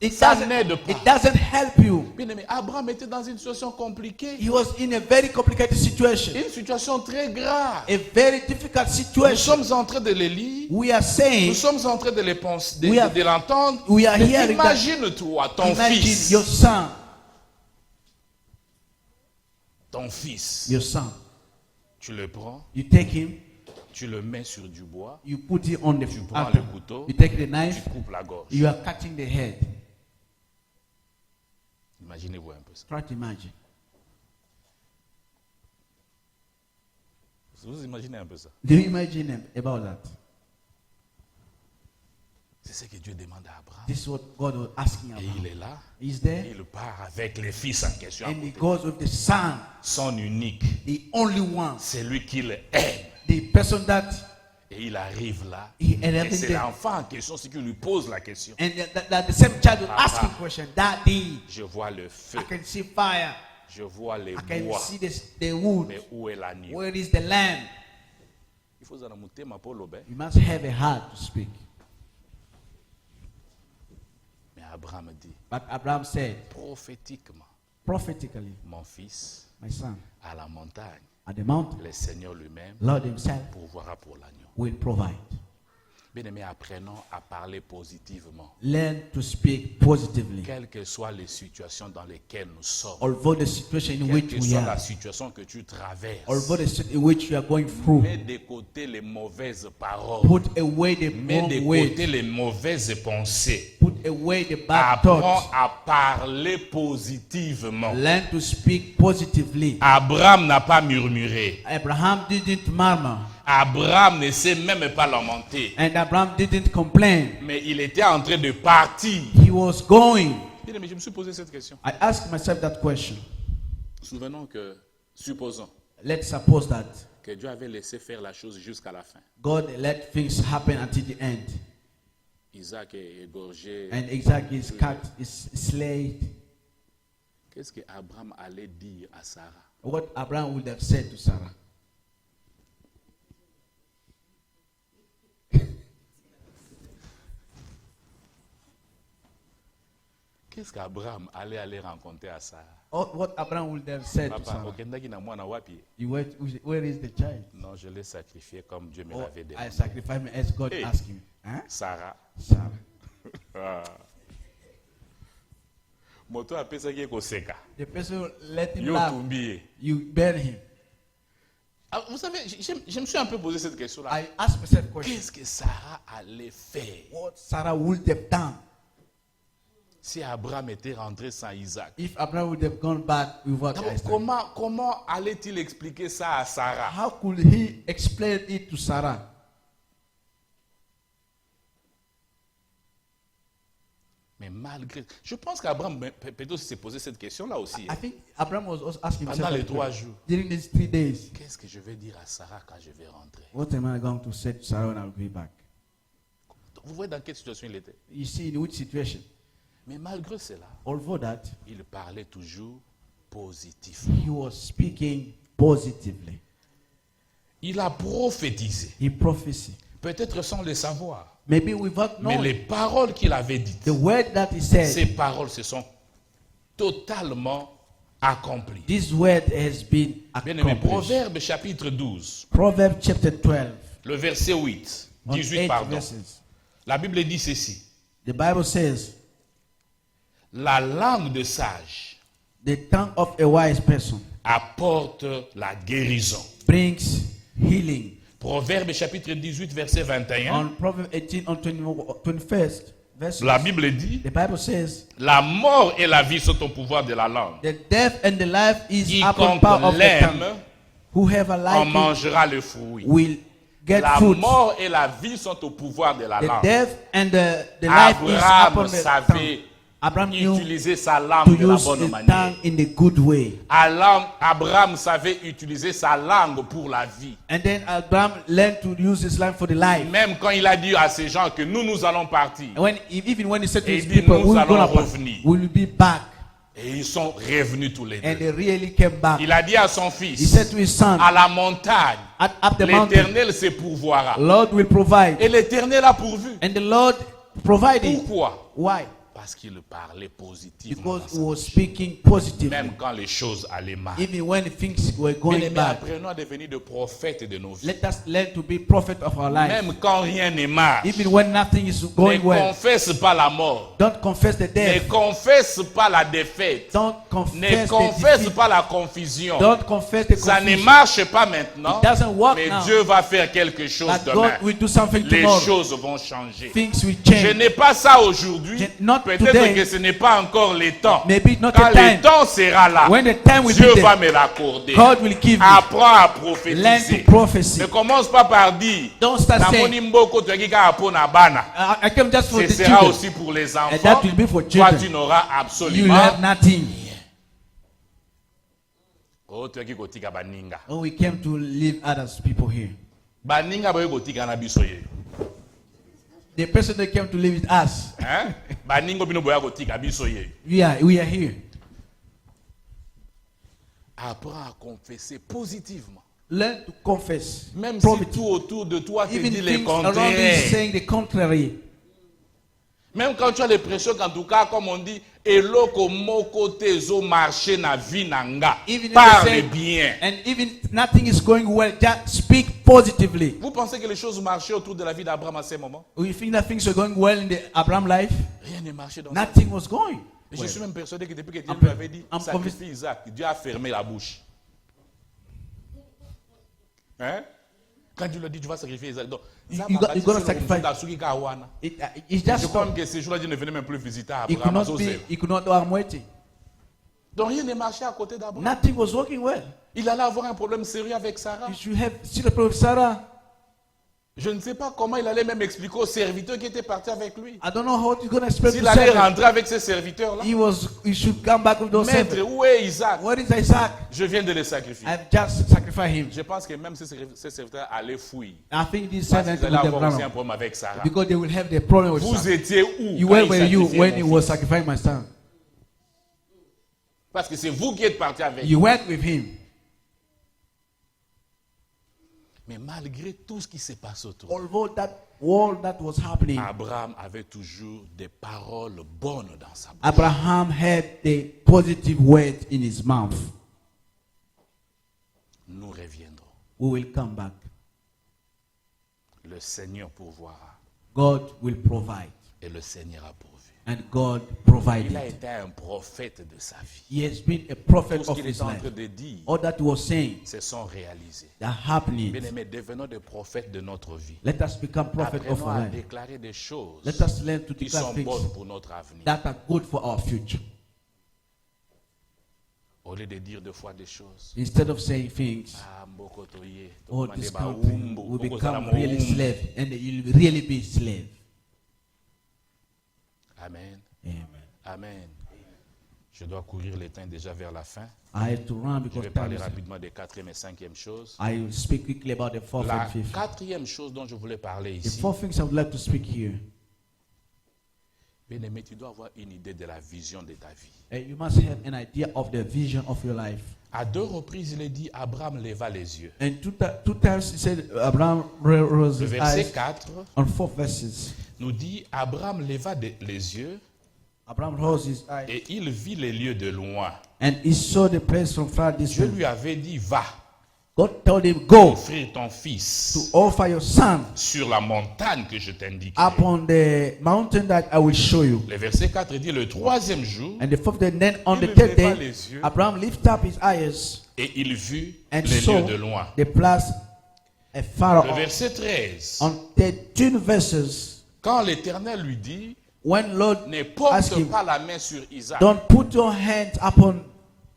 it ça doesn't, n'aide pas. it doesn't help you. Bien aimé, Abraham était dans une situation compliquée. He was in a very complicated situation, Une situation très grave. a very difficult Nous situation. sommes en train de les lire. We are saying, Nous sommes en train de les penser, We are- de l'entendre. we are Mais hearing that. imagine-toi, ton imagine fils. your son, Ton fils. your son Tu le prends, You take him, tu le mets sur du bois, you put it on the tu prends altar. le couteau, You take the tu knife, coupes la gorge. you are cutting the head. Imaginez-vous un peu ça. Try to imagine. Vous imaginez un peu ça. Do you imagine about that? C'est ce que Dieu demande à Abraham. This is what God was asking Et il about. est là, He's there, il part avec les fils en question. à and he côté. goes with the son, Son unique, the only one, c'est lui qu'il aime. the person that Et il arrive là. he Et had c'est there. l'enfant en question, c'est qui lui pose la question. And that the same child was Papa. asking question, Daddy, Je vois le feu, I can see fire, je vois les I can bois, see the wood. mais où est l'agneau? Where is the lamb? Il faut en monter ma Paul Aubin. You must have a heart to speak. Mais Abraham dit, But Abraham said, prophétiquement, prophetically, mon fils, my son, à la montagne, at the mountain, le Seigneur lui-même Lord himself pourvoira pour l'agneau. will provide. Bien-aimés, apprenons à parler positivement. Learn to speak positively. Quelles que soient les situations dans lesquelles nous sommes, Although the situation in quelle which que we soit la are, situation que tu traverses, although the situation in which you are going through, mets de côté les mauvaises paroles, put away the mets de wrong côté ways, les mauvaises pensées. put away the bad Apprends thoughts. à parler positivement. Learn to speak positively. Abraham n'a pas murmuré. Abraham didn't murmur, Abraham ne s'est même pas lamenté. and Abraham didn't complain. Mais il était en train de partir. He was going. Bien-aimé, je me suis posé cette question. I asked myself that question. Supposons Let's suppose that que Dieu avait laissé faire la chose jusqu'à la fin. God let things happen until the end, Isaac est égorgé. and Isaac is cut, is slayed. Qu'est-ce que Abraham allait dire à Sarah? What Abraham would have said to Sarah? Qu'est-ce qu'Abraham allait aller rencontrer à Sarah? What Abraham would have said to Papa, Sarah? okendaki na mwana wapi? Where is the child? Non, je l'ai sacrifié comme Dieu me Oh, l'avait I demandé. sacrifice me as God Hey. asked me. Huh? Sarah. Sarah. Ah. Moto apesaki ekoseka. The person let him Yo laugh. tumbi. You bury him. Ah, vous savez, je me suis un peu posé cette question-là. I asked myself a question. Qu'est-ce que Sarah allait faire What Sarah would have done si Abraham était rentré sans Isaac? if Abraham would have gone back without D'abord, Isaac? comment allait-il expliquer ça à Sarah? How could he explain it to Sarah? Mais malgré... Je pense qu'Abraham peut aussi s'est posé cette question-là aussi. I think Abraham was also asking Pendant himself les that 3 question. jours. During these 3 days, Qu'est-ce que je vais dire à Sarah quand je vais rentrer? what am I going to say to Sarah when I'll be back? Vous voyez dans quelle situation il était? You see in which situation? Mais malgré cela, Although that, il parlait toujours positivement. he was speaking positively. Il a prophétisé, He prophesied. peut-être sans le savoir. Maybe without Mais les knowing. paroles qu'il avait dites, The word that he said, ces paroles se sont totalement accomplies. this word has been Bien-aimé, accomplished. Proverbe chapitre 12, Proverbs chapter 12, le verset 8, on 18 8 pardon. verses. La Bible dit ceci. The Bible says, La langue de sage the tongue of a wise person apporte la guérison. brings healing. Proverbe chapitre 18, verset 21. On Proverbs 18 on 21st verse, La Bible dit, the Bible says, la mort et la vie sont au pouvoir de la langue. the death and the life is upon Quiconque power of the l'aime tongue. Whoever en likes it mangera le fruit. will get La fruit. mort et la vie sont au pouvoir de la The langue. death and the life is Abraham upon the savait tongue. Abraham knew utiliser sa to langue de la use bonne his manière. tongue in the good way. Abraham savait utiliser sa langue pour la vie. And then Abraham learned to use his langue for the life. Même quand il a dit à ces gens que nous allons partir. And even when he said to Et his il dit, people, nous we're allons gonna revenir. we'll be back. Et ils sont revenus tous les And deux. they really came back. Il a dit à son He fils, said to his son, à la montagne, up the mountain, l'Éternel se pourvoira. Lord will provide. Et l'Éternel a pourvu. And the Lord provided. Pourquoi? Why? Parce qu'il parlait positivement. Because he was speaking positively. Même quand les choses allaient mal. Even when things were going Bien-aimés, bad. apprenons à devenir de prophètes de nos vies. Let us learn to be prophet of our life. Même quand rien ne marche. Even when nothing is Ne going well. confesse pas la mort. Don't confess the Ne death. confesse pas la défaite. Don't Ne confess the confesse defeat. pas la confusion. Don't confess the Ça ne confusion. marche pas maintenant. It doesn't work Mais now. Dieu va faire quelque chose But demain. God will do something Les tomorrow. choses vont changer. Things will Je change. n'ai pas ça aujourd'hui. Not Peut-être today. que ce n'est pas encore le temps. Maybe not Quand the le time. temps sera là, When the time will Dieu be va there, me l'accorder. God will give you. Apprends à Learn prophétiser. to prophecy. Ne commence pas par dire Don't start saying, Namoni mboko toyaki kaka mpo na bana. I came just for Ce the sera children. aussi pour les And enfants. that will be for Toi, children. tu n'auras You will absolument have nothing. Oh, toyaki kotika baninga. Oh, we came to leave others people here. Baninga boye kotika na biso ye. The person that came to live with us. Hein? Baningo bino boya kotika biso ye. We are here. Apprends à confesser positivement. Learn to confess. Même Prophet. si tout autour de toi te Even dit le things around you is contraire. saying the contrary. Même quand tu as l'impression qu'en tout cas, comme on dit, eloko moko tezo marché na vie nanga. Even if Parle they say- bien. And even nothing is going well, just speak positively. Vous pensez que les choses marchaient autour de la vie d'Abraham à ce moment? We think that things are going well in the Abraham life. Rien ne marchait dans Nothing was going. Et je well. suis même persuadé que depuis que Dieu I'm lui avait dit, I'm sacrifie Isaac, Dieu a fermé la bouche. Hein? Quand Dieu lui a dit, tu vas sacrifier Isaac. Donc, You gotta sacrifice. It's Je just crois même que ces jours-là, Dieu ne venait même plus visiter he could Abraham. not do I'm waiting. Donc rien ne marchait à côté d'Abraham. Nothing was working well. Il allait avoir un problème sérieux avec Sarah. You should have seen the prophet Sarah. Je ne sais pas comment il allait même expliquer aux serviteurs qui étaient partis avec lui. I don't know how he's gonna explain S'il to allait servant. rentrer avec ces serviteurs-là. He should come back with those Maître, servants. où est Isaac? Where is Isaac? Je viens de le sacrifier. I've just sacrificed him. Je pense que même ces serviteurs allaient fouiller. I think these Parce servants qu'ils will allaient avoir aussi un have problème avec Sarah. because they will have the problem with Vous Sarah. étiez où You quand were il where you sacrifiait when he mon was fils? sacrificing my son. Parce que c'est vous qui êtes partis avec lui. You went with him. Mais malgré tout ce qui se passe autour, Although all that was happening, Abraham avait toujours des paroles bonnes dans sa bouche. Abraham had the positive word in his mouth. Nous reviendrons. We will come back. Le Seigneur pourvoira God will provide. et le Seigneur a pourvu. And God Il a provided. été un prophète de sa vie. He has been a prophet Tout ce of qu'il his est en life. train de dire All that he was saying, se sont réalisés. that happening. Bien-aimés, devenons des prophètes de notre vie. Let us become prophet of Apprenons our à life. déclarer des choses Let us learn to qui declare sont things bonnes pour notre avenir. that are good for our future. Au lieu de dire deux fois des choses. Instead of saying things, Ah, mboko toye, oh, tokomande this ba country umbu, will oko become zala really mo umbu. slave, and you'll really be slave. Amen. Amen. Amen. Je dois courir le temps déjà vers la fin. I have to run Je because vais time parler is. rapidement des quatrième et cinquième choses. I will speak quickly about the fourth La and fifth. quatrième chose dont je voulais parler The ici, four things I would like to speak here. bien-aimé, tu dois avoir une idée de la vision de ta vie. You must have an idea of the vision of your life. À deux reprises, il est dit, Abraham leva les yeux. And two times he said Abraham rose Le his verset eyes. 4 On 4 verses, nous dit, Abraham leva les yeux Abraham rose his eyes et il vit les lieux de loin. and he saw the place from far Dieu distance. lui avait dit, va God told him, go offrir ton fils to offer your son sur la montagne que je t'indique. upon the mountain that I will show you. Le verset 4 dit, le troisième jour, And the fourth day, then on Il the third leva day, les yeux. Abraham lifted up his eyes et il vit and les saw lieux de loin. the place afar Le off. verset 13, On 13 verses, quand l'Éternel lui dit, when Lord ne asked porte him, pas la main sur Isaac. don't put your hand upon,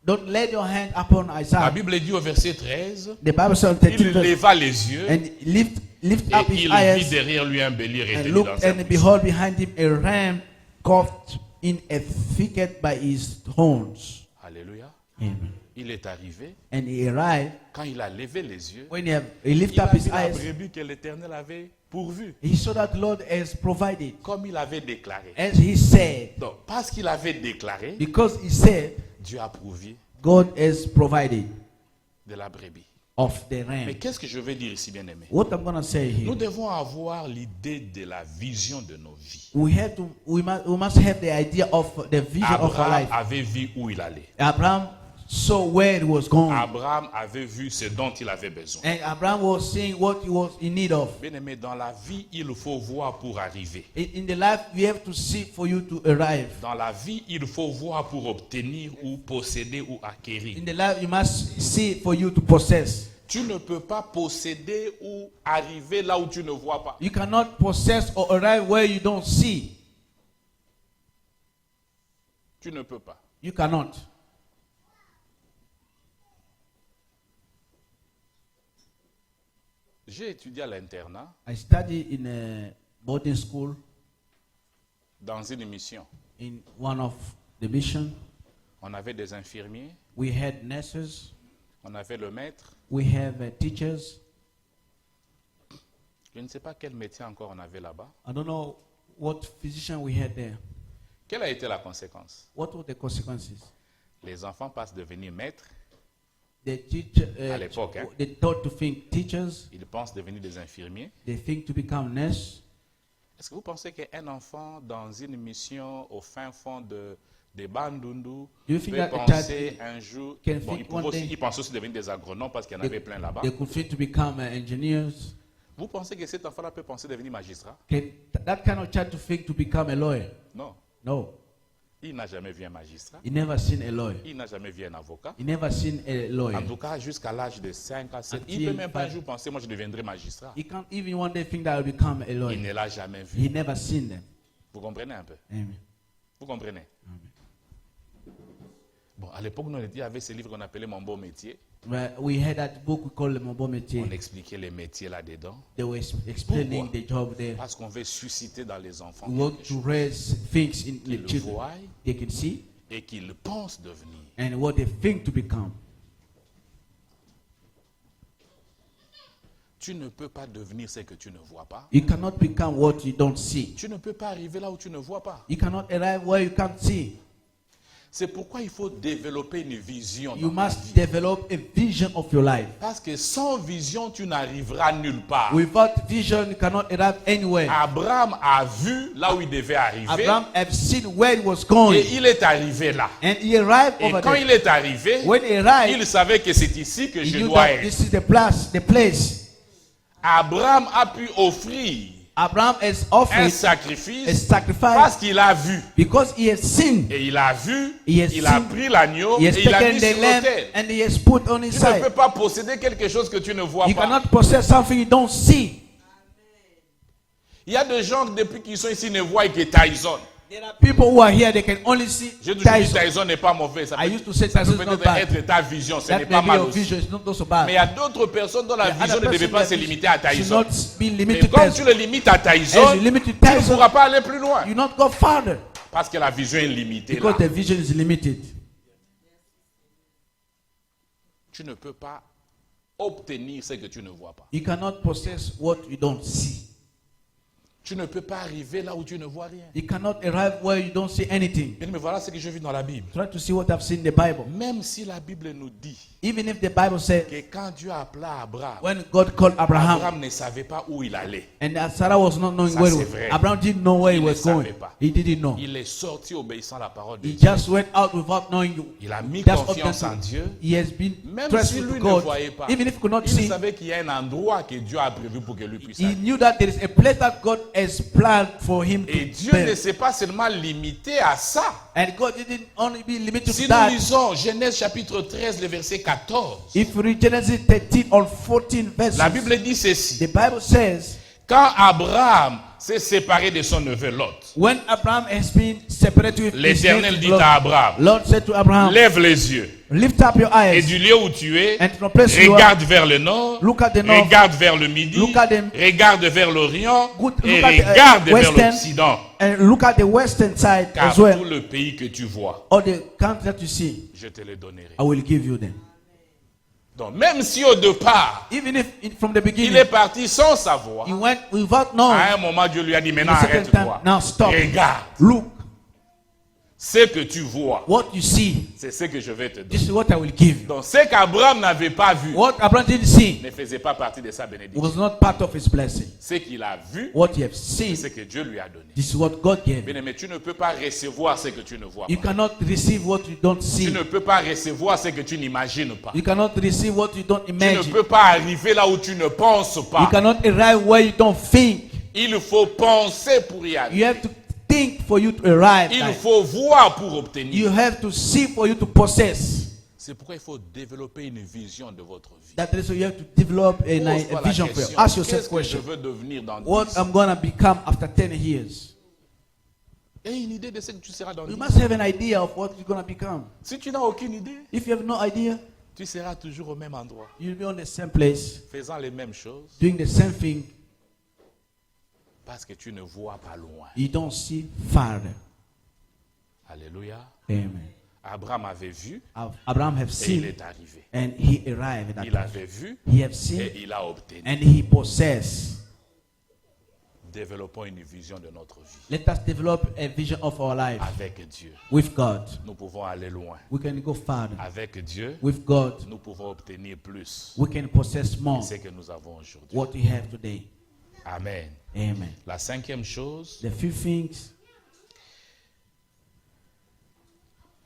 don't lay your hand upon La Isaac. Bible dit au verset 13, The Bible says on il 13 verses, leva les yeux and lift et up his il vit eyes derrière lui un bélier and retenu dans looked sa and bouche. behold behind him a ram caught in a thicket by his horns. Alléluia. Amen. Il est arrivé, And he arrived, quand il a levé les yeux, when he lifted il up a his vu la eyes, brebis que l'Éternel avait pourvue, he saw that Lord has provided. comme il avait déclaré. As he said, Donc, parce qu'il avait déclaré, because he said, Dieu a pourvu God has provided de la brebis. of the Mais ram. qu'est-ce que je veux dire ici, bien-aimé? What I'm going to say Nous here, devons avoir l'idée de la vision de nos vies. we must have the idea of the vision of our Abraham life. avait vu où il allait. Abraham saw where he was going. Abraham avait vu ce dont il avait besoin. And Abraham was seeing what he was in need of. Bien-aimé, dans la vie, il faut voir pour arriver. In the life, you have to see for you to arrive. Dans la vie, il faut voir pour obtenir ou posséder ou acquérir. In the life, you must see for you to possess. Tu ne peux pas posséder ou arriver là où tu ne vois pas. You cannot possess or arrive where you don't see. Tu ne peux pas. You cannot. J'ai étudié à l'internat I studied in a boarding school dans une mission. in one of the mission. On avait des infirmiers, We had nurses. on avait le maître. We have teachers. Je ne sais pas quel métier encore on avait là-bas. I don't know what physician we had there. Quelle a été la conséquence? What were the consequences? Les enfants passent de devenir maîtres, The teacher, À l'époque, hein. they thought to think teachers. ils pensent devenir des infirmiers. They think to become nurse. Est-ce que vous pensez qu'un enfant dans une mission au fin fond de Bandundu Do you think peut that a penser child un jour... can Bon, think il one day- pense aussi devenir des agronomes parce qu'il y en avait plein là-bas. They could think to become engineers. Vous pensez que cet enfant-là peut penser devenir magistrat? Can that kind of child to think to become a lawyer? Non. No. Il n'a jamais vu un magistrat. He never seen a lawyer. Il n'a jamais vu un avocat. He never seen a lawyer. En tout cas, jusqu'à l'âge de 5 à 7, il Until ne peut même pas un five. jour penser, moi je deviendrai magistrat. He can't even one day think that I'll become a Il lawyer. ne l'a jamais vu. He never seen them. Vous comprenez un peu? Amen. Vous comprenez? Bon, à l'époque, nous, il y avait ce livre qu'on appelait Mon beau métier. Well, we had that book we call the Mobo On Métier. expliquait les métiers là-dedans. They were explaining Pourquoi? the job there. Parce qu'on veut susciter dans les enfants We want quelque to chose raise things in the qu'ils children voient they can see et qu'ils pensent devenir. and what they think to become. Tu ne peux pas devenir ce que tu ne vois pas. You cannot become what you don't see. Tu ne peux pas arriver là où tu ne vois pas. You cannot arrive where you can't see. C'est pourquoi il faut développer une vision You dans ta must vie. develop a vision of your life. Parce que sans vision, tu n'arriveras nulle part. Without vision, you cannot arrive anywhere. Abraham a vu là où il devait arriver Abraham have seen where he was going, et il est arrivé là. and he arrived Et over quand there. il est arrivé, When he arrived, il savait que c'est ici que he je knew dois that être. this is the place. Abraham a pu offrir Abraham has un offered a sacrifice sacrifice parce qu'il a vu. because he has seen. Et il a vu, He has il a seen. pris l'agneau He et has il l'a taken mis the sur lamb l'autel. and he has put on his Tu ne peux side. pas posséder quelque chose que tu ne vois You pas. cannot possess something you don't see. Il y a des gens depuis qu'ils sont ici ne voient que Tyson. There are people who are here, they can only see J'ai toujours dit Tyson. Tyson n'est pas mauvais. Ça I peut, used to say ça peut Tyson is not peut-être bad. être ta vision, ce That n'est may pas be mal your aussi. vision, it's not also bad. Mais il y a d'autres personnes dont la The vision other ne devait person, pas their se vision limiter à should Tyson. not be Et limited to comme tu Tyson. le limites à As Tyson, you limit to tu ne Tyson, pourras pas aller plus loin. you not go farther Parce que la vision est limitée là. because the vision is limited. Tu ne peux pas obtenir ce que tu ne vois pas. You cannot possess what you don't see. Tu ne peux pas arriver là où tu ne vois rien. You cannot arrive where you don't see anything. Bien, mais voilà ce que j'ai vu dans la Bible. Try to see what I've seen in the Bible. Même si la Bible nous dit Even if the Bible says que quand Dieu appela Abraham, when God called Abraham Abraham ne savait pas où il allait. and that Sarah was not knowing Ça, where c'est he vrai. was. Abraham didn't know where he Il ne was going. savait pas. He didn't know. Il est sorti obéissant à la parole de He Dieu. just went out without knowing you. Il a mis Just confiance en obedient. Dieu. He has been Même si trustful lui to ne God. voyait pas, Even if he could not il see, savait qu'il y a un endroit que Dieu a prévu pour que lui puisse he aller. knew that there is a place that God has planned for him Et to Dieu ne build. s'est pas seulement limité à ça. And God didn't only be limited Si to nous that. lisons Genèse chapitre 13, le verset 14, If you read Genesis 13 or 14 verses, la Bible dit ceci. the Bible says, Quand Abraham s'est séparé de son neveu Lot, when Abraham has been separated with his l'Éternel nephew dit Lot, à Abraham, Lord said to Abraham, lève les yeux lift up your et eyes du lieu où tu es, and from the place you are, regarde vers le nord, look at the north, regarde vers le midi, Look at the- regarde vers l'Orient Good- et look at the, regarde vers western, l'Occident. and look at the western side Car as well, tout le pays que tu vois, or the country that you see, je te le donnerai. I will give you them. Donc même si au départ, Even if from the il beginning est parti sans savoir, he went without knowing, à un moment Dieu lui a dit, maintenant the second time, arrête-toi, now stop. regarde. Look, Ce que tu vois, What you see, c'est ce que je vais te donner. this is what I will give you. Donc ce qu'Abraham n'avait pas vu What Abraham didn't see ne faisait pas partie de sa bénédiction. was not part of his blessing. Ce qu'il a vu, What you have c'est ce seen, que Dieu lui a donné. this is what God gave you. Bien-aimé, tu ne peux pas recevoir ce que tu ne vois You pas. cannot receive what you don't Tu see. ne peux pas recevoir ce que tu n'imagines pas. You cannot receive what you don't Tu ne imagine. peux pas arriver là où tu ne penses You pas. cannot arrive where you don't think. Il faut penser pour y aller. You have to think for you to arrive. Il there. faut voir pour You obtenir. have to see for you to possess. C'est pourquoi il faut développer une vision de votre vie. That is why you have to develop a Pose-toi la vision for you. question, Ask yourself qu'est-ce que je question. veux devenir dans 10 What I'm going to become after 10 years. Et une idée de ce que tu seras dans You 10 must have an idea of what you're going to become. Si tu n'as aucune idée, If you have no idea, tu seras toujours au même endroit, you'll be on the same place, faisant les mêmes choses, doing the same thing. parce que tu ne vois pas loin. You don't see farther. Alléluia. Amen. Abraham avait vu Abraham have et il seen est arrivé. and he arrived at Il that. avait vu He have seen et il a obtenu. and he possessed. Développons une vision de notre vie. Let us develop a vision of our life Avec Dieu, with God. nous pouvons aller loin. We can go farther. Avec Dieu, With God, nous pouvons obtenir plus we can possess que more ce que nous avons aujourd'hui. what we have today. Amen. Amen. La cinquième chose, The few things,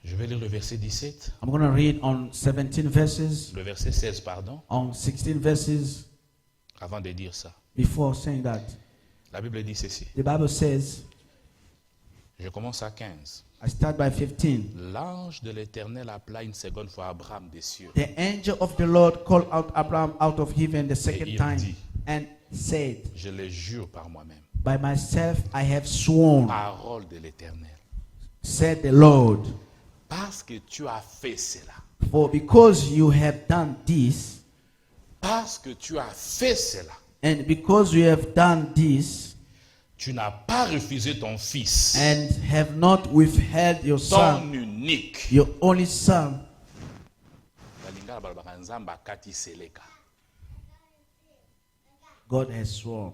je vais lire le verset 17, I'm going to read on 17 verses, le verset 16, pardon, on 16 verses avant de dire ça. before saying that. La Bible dit ceci. The Bible says, Je commence à 15. I start by 15. L'ange de l'Éternel appela une seconde fois Abraham des cieux. The angel of the Lord called out Abraham out of heaven the second il time dit, and said, Je le jure par moi-même. by myself I have sworn, Parole de l'Éternel. said the Lord, Parce que tu as fait cela. for because you have done this, Parce que tu as fait cela. and because you have done this, Tu n'as pas refusé ton fils, and have not withheld your son, ton unique. your only son, Balingala balobaka nzambe akati seleka. God has sworn.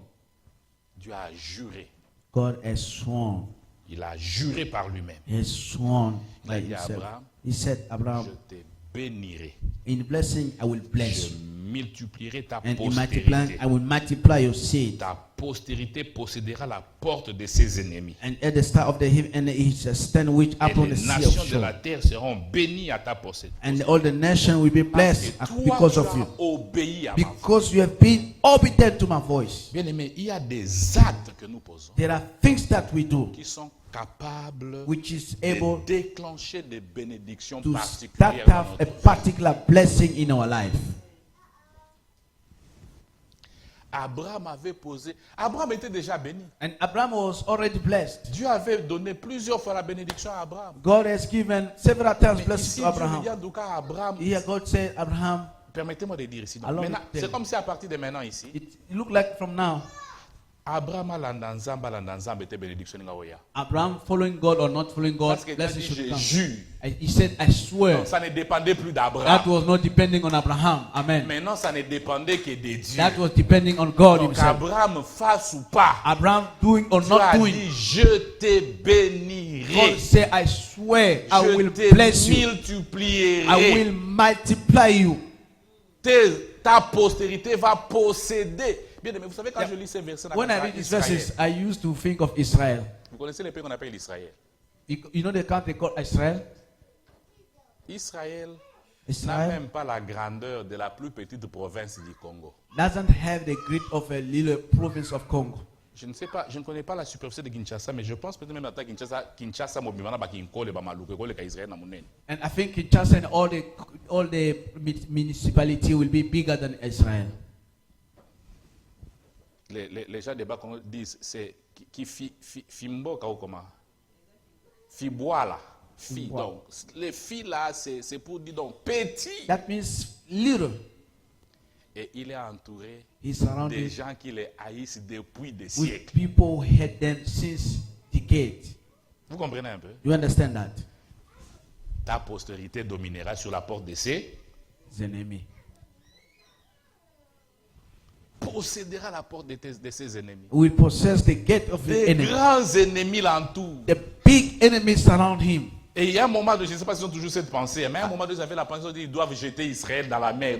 Dieu a juré. God has sworn. Il a juré par lui-même. He has sworn by Il a dit à himself. Abraham, He said, Abraham, Je te bénirai. in blessing I will bless Je you, multiplierai ta and in multiplying postérité. I will multiply your seed. Ta postérité possédera la porte de ses ennemis. And at the start of the heaven, and he shall stand which Et upon les the sea nations of de la shore. terre seront bénies à ta postérité. And all the nation will be Parce blessed que toi, because tu of you. as obéi à ma voix. Because you have been obedient to my voice. Bien aimé, il y a des actes que nous posons There are things that we do qui sont capables which is de able déclencher des bénédictions to particulières start dans have a notre vie. particular blessing in our life. Abraham avait posé. Abraham était déjà béni. And Abraham was already blessed. Dieu avait donné plusieurs fois la bénédiction à Abraham. God has given several times Mais blessings ici, to Dieu lui Abraham. dit en tout cas à Abraham. Here God said, Abraham, Permettez-moi de dire ici. Donc, Alors, maintenant, tell c'est me. comme si à partir de maintenant ici, it looked like from now, Abraham alanda nzambe était bénédiction nga oya. Abraham following God or not following God, Parce que Dieu a blessing dit, should je come. jure. And he said, I swear. Donc, ça ne dépendait plus That d'Abraham. was not depending on Abraham. Amen. Maintenant, ça ne dépendait que de Dieu. That was depending on God Donc, himself. Abraham fasse ou pas, Abraham doing or Dieu not a doing. dit, je te bénirai. God said, I swear, I Je will te bless you. multiplierai. I will multiply you. Ta postérité va posséder. Bien aimé, vous savez, quand je lis ces versets, When I read these verses, I used to think of Israel. vous connaissez les pays qu'on appelle Israël. You know the country called Israel? Israël n'a Israel même pas la grandeur de la plus petite province du Congo. doesn't have the grid of a little province of Congo. Je ne sais pas, je ne connais pas la superficie de Kinshasa, mais je pense peut-être même à Kinshasa, mobimana ba Kinkole, ba Maluke, Kole ka Israël na munene. And I think Kinshasa and all the municipality will be bigger than Israel. Les gens des Congo disent c'est qui Fimboka ou comment? Fiboala. Fi, donc, les filles là, c'est pour dire donc petit. That means little. Et il est entouré He's des surrounded gens qui les haïssent depuis des with siècles. people who hate them since decades. Vous comprenez un peu? You understand that? Ta postérité dominera sur la porte de ses Enemy. possédera la porte de ses ennemis. Will possess the gate of the Des enemy. grands ennemis l'entourent. The big enemies surround him. Et il y a un moment, je ne sais pas s'ils ont toujours cette pensée, mais à un moment, ils avaient la pensée qu'ils doivent jeter Israël dans la mer.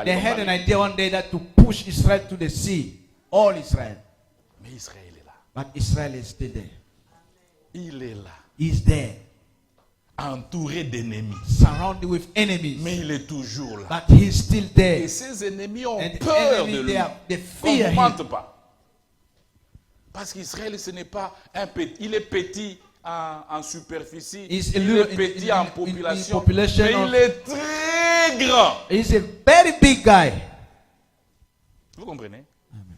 They had an idea one day that to push Israel to the sea, all Israel. Mais Israël est là. But Israel is still there. Il est là. He's there, Entouré d'ennemis. surrounded with enemies. Mais il est toujours là. But he's still Et there. ces ennemis ont And the peur de enemy, lui. they Qu'on ne fear vous him. mente pas. Parce qu'Israël, ce n'est pas un petit. Il est petit en superficie. He's a Il little est petit in en population. population Mais of- il est très grand. He's a very big guy. Vous comprenez?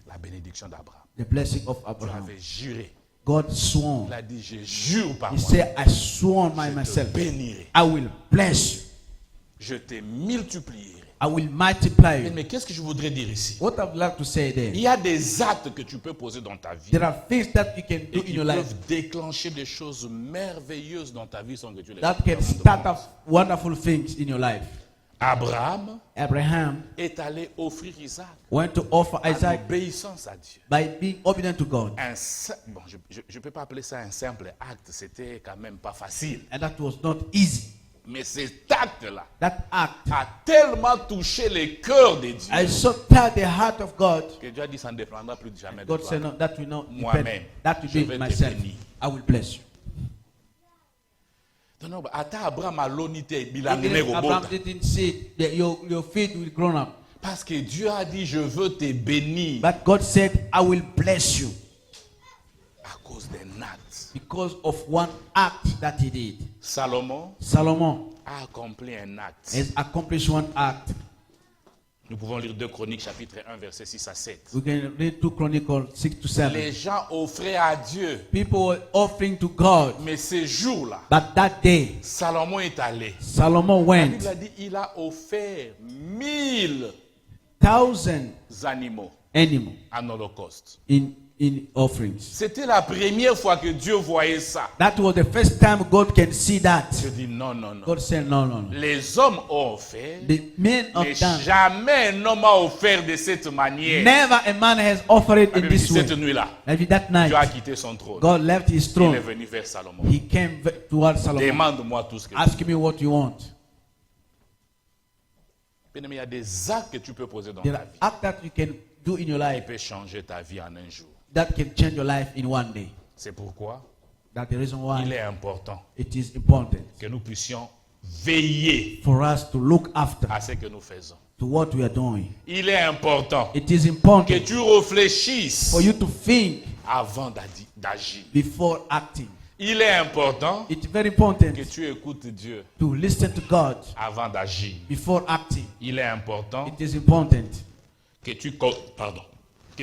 La bénédiction d'Abraham. The blessing of Tu Abraham. avais juré. God swore. Il a dit, je jure par He moi. said, I swore by Je te myself. bénirai. I will bless you. Je te multiplierai. I will multiply you. Mais qu'est-ce que je voudrais dire ici? What I would like to say Il there, y a des actes que tu peux poser dans ta vie. there are things that you can do Et in qui your life peuvent déclencher des choses merveilleuses dans ta vie sans que tu les that can te rendes start compte. off wonderful things in your life. Abraham Abraham est allé offrir Isaac went to offer en Isaac obéissance à Dieu. by being obedient to God. Bon, je ne peux pas appeler ça un simple acte, c'était quand même pas facile. And that was not easy. Mais cet acte-là That act, a tellement touché le cœur de Dieu I so touched the heart of God. que Dieu a dit ça ne dépendra plus jamais de God toi. said, no, that will not Moi-même, depend. That will je be vais te myself. bénir. I will bless you. Non, ata Abraham a l'onité Even bilanguene if Abraham gobota. didn't see that your feet will grow up. Parce que Dieu a dit je veux te bénir But God said, I will bless you à cause d'un acte. because of one act that he did. Salomon Solomon a accompli un acte. has accomplished one act. Nous pouvons lire 2 Chroniques chapitre 1 verset 6 à 7. We can read 2 Chronicles 6 to 7. Les gens offraient à Dieu. People were offering to God. Mais ce jour-là, But that day, Salomon est allé. Solomon La went Bible a dit il a offert 1000 1,000 animaux animals en holocauste. in offerings. C'était la première fois que Dieu voyait ça. That was the first time God can see that. Je dis non, non, non. God said, no, no, no. Les hommes ont offert, The men mais of Dan, jamais un homme a offert de cette manière. never a man has offered it La in Bible dit, this way. cette nuit-là, Maybe that Dieu a night, quitté son trône. God left his Il est throne. venu vers Salomon. He came towards Solomon. Demande-moi tout ce que tu Ask me what you want. veux. Bien-aimé, il y a des actes que tu peux poser dans There ta are vie acts that you can do in your qui life peuvent changer ta vie en un jour. that can change your life in one day. C'est pourquoi That's the reason il why est important it is important que nous puissions veiller for us to look after à ce que nous faisons. to what we are doing. Il est important It is que important tu réfléchisses for you to think avant d'agir. before acting. Il est important It's very important que tu écoutes Dieu to listen to God avant d'agir. before acting. Il est important It is important que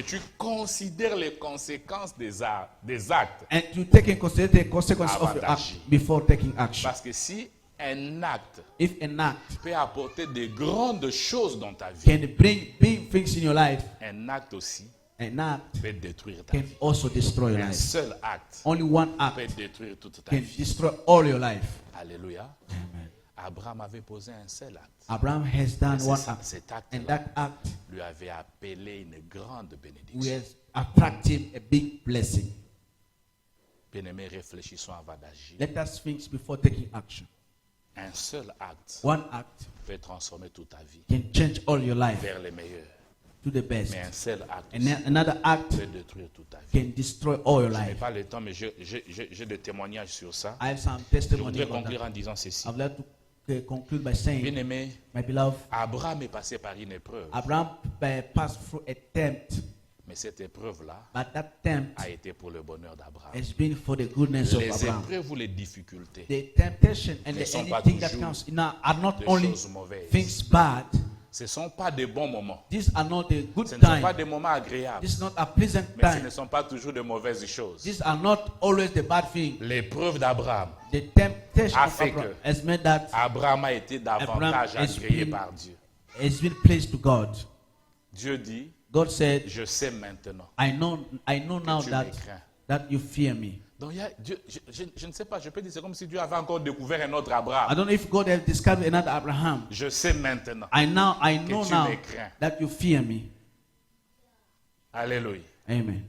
tu considères les conséquences des actes. and to take in consideration the consequences of your act Avantage. before taking action. Parce que si un acte If an act peut apporter de grandes choses dans ta vie, can bring big things in your life, un acte aussi an act peut détruire ta can vie. also destroy your Un life. seul acte Only one peut act détruire toute ta can vie. destroy all your life. Alléluia. Amen. Abraham avait posé un seul acte. Abraham has done C'est one ça, act, cet and acte that act lui avait appelé une grande bénédiction. was attractive, a big blessing. Bien-aimés, réfléchissons avant d'agir. Let us think before taking action. Un seul acte One act peut transformer toute ta vie can change all your life vers le meilleur. to the best. Mais un seul acte And then another act peut détruire toute ta vie. can destroy all your Je n'ai life. pas le temps, mais j'ai des témoignages sur ça. I have some Je testimony voudrais about conclure that. en disant ceci. I would like to conclude by saying, Bien-aimé, my beloved, Abraham est passé par une épreuve. Abraham passed through a tempt, Mais cette épreuve-là but that tempt a été pour le bonheur d'Abraham. has been for the goodness of Les Abraham. épreuves ou les difficultés, The temptation and ne the sont pas anything that toujours comes now are not des only choses mauvaises. things bad. ce ne sont pas des bons moments. These are not the good Ce ne sont pas times. des moments agréables. This is not a pleasant Mais ce ne time. sont pas toujours de mauvaises choses. These are not always the bad thing. L'épreuve d'Abraham, The temptation a of fait Abraham que has made that Abraham a été davantage Abraham has agréé been- par Dieu. has been placed to God. Dieu dit, God said, je sais maintenant. I know now tu that me crains. you fear me. Donc, il y a Dieu, je ne sais pas, je peux dire, c'est comme si Dieu avait encore découvert un autre I Abraham. don't know if God has discovered another Abraham. Je sais maintenant. I know tu now me crains. that you fear me. Alléluia. Amen.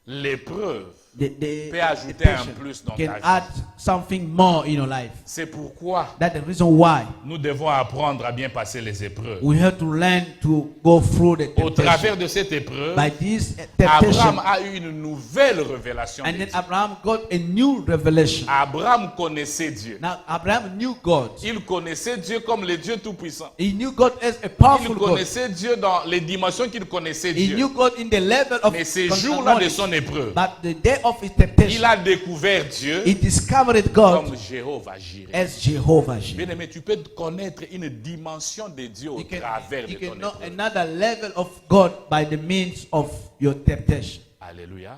L'épreuve peut ajouter un plus dans can ta vie. add something more in your life. C'est pourquoi That's the reason why nous devons apprendre à bien passer les épreuves. we have to learn to go through the Au travers temptation. de cette épreuve, By this Abraham temptation, a eu une nouvelle révélation. and de then Dieu. Abraham got a new revelation. Abraham connaissait Dieu. Now Abraham knew God. Il connaissait Dieu comme le Dieu Tout-Puissant. He knew God as a Il powerful God. connaissait Dieu dans les dimensions qu'il connaissait He Dieu. knew God in the level of Mais ces jours-là de knowledge. son épreuve, But the day of his il temptation, a découvert Dieu he discovered God comme Jéhovah Jireh. as Jehovah Jireh. Bien aimé, tu peux connaître une dimension de Dieu au travers de You ton can know épreuve. another level of God by the means of your temptation. Alléluia.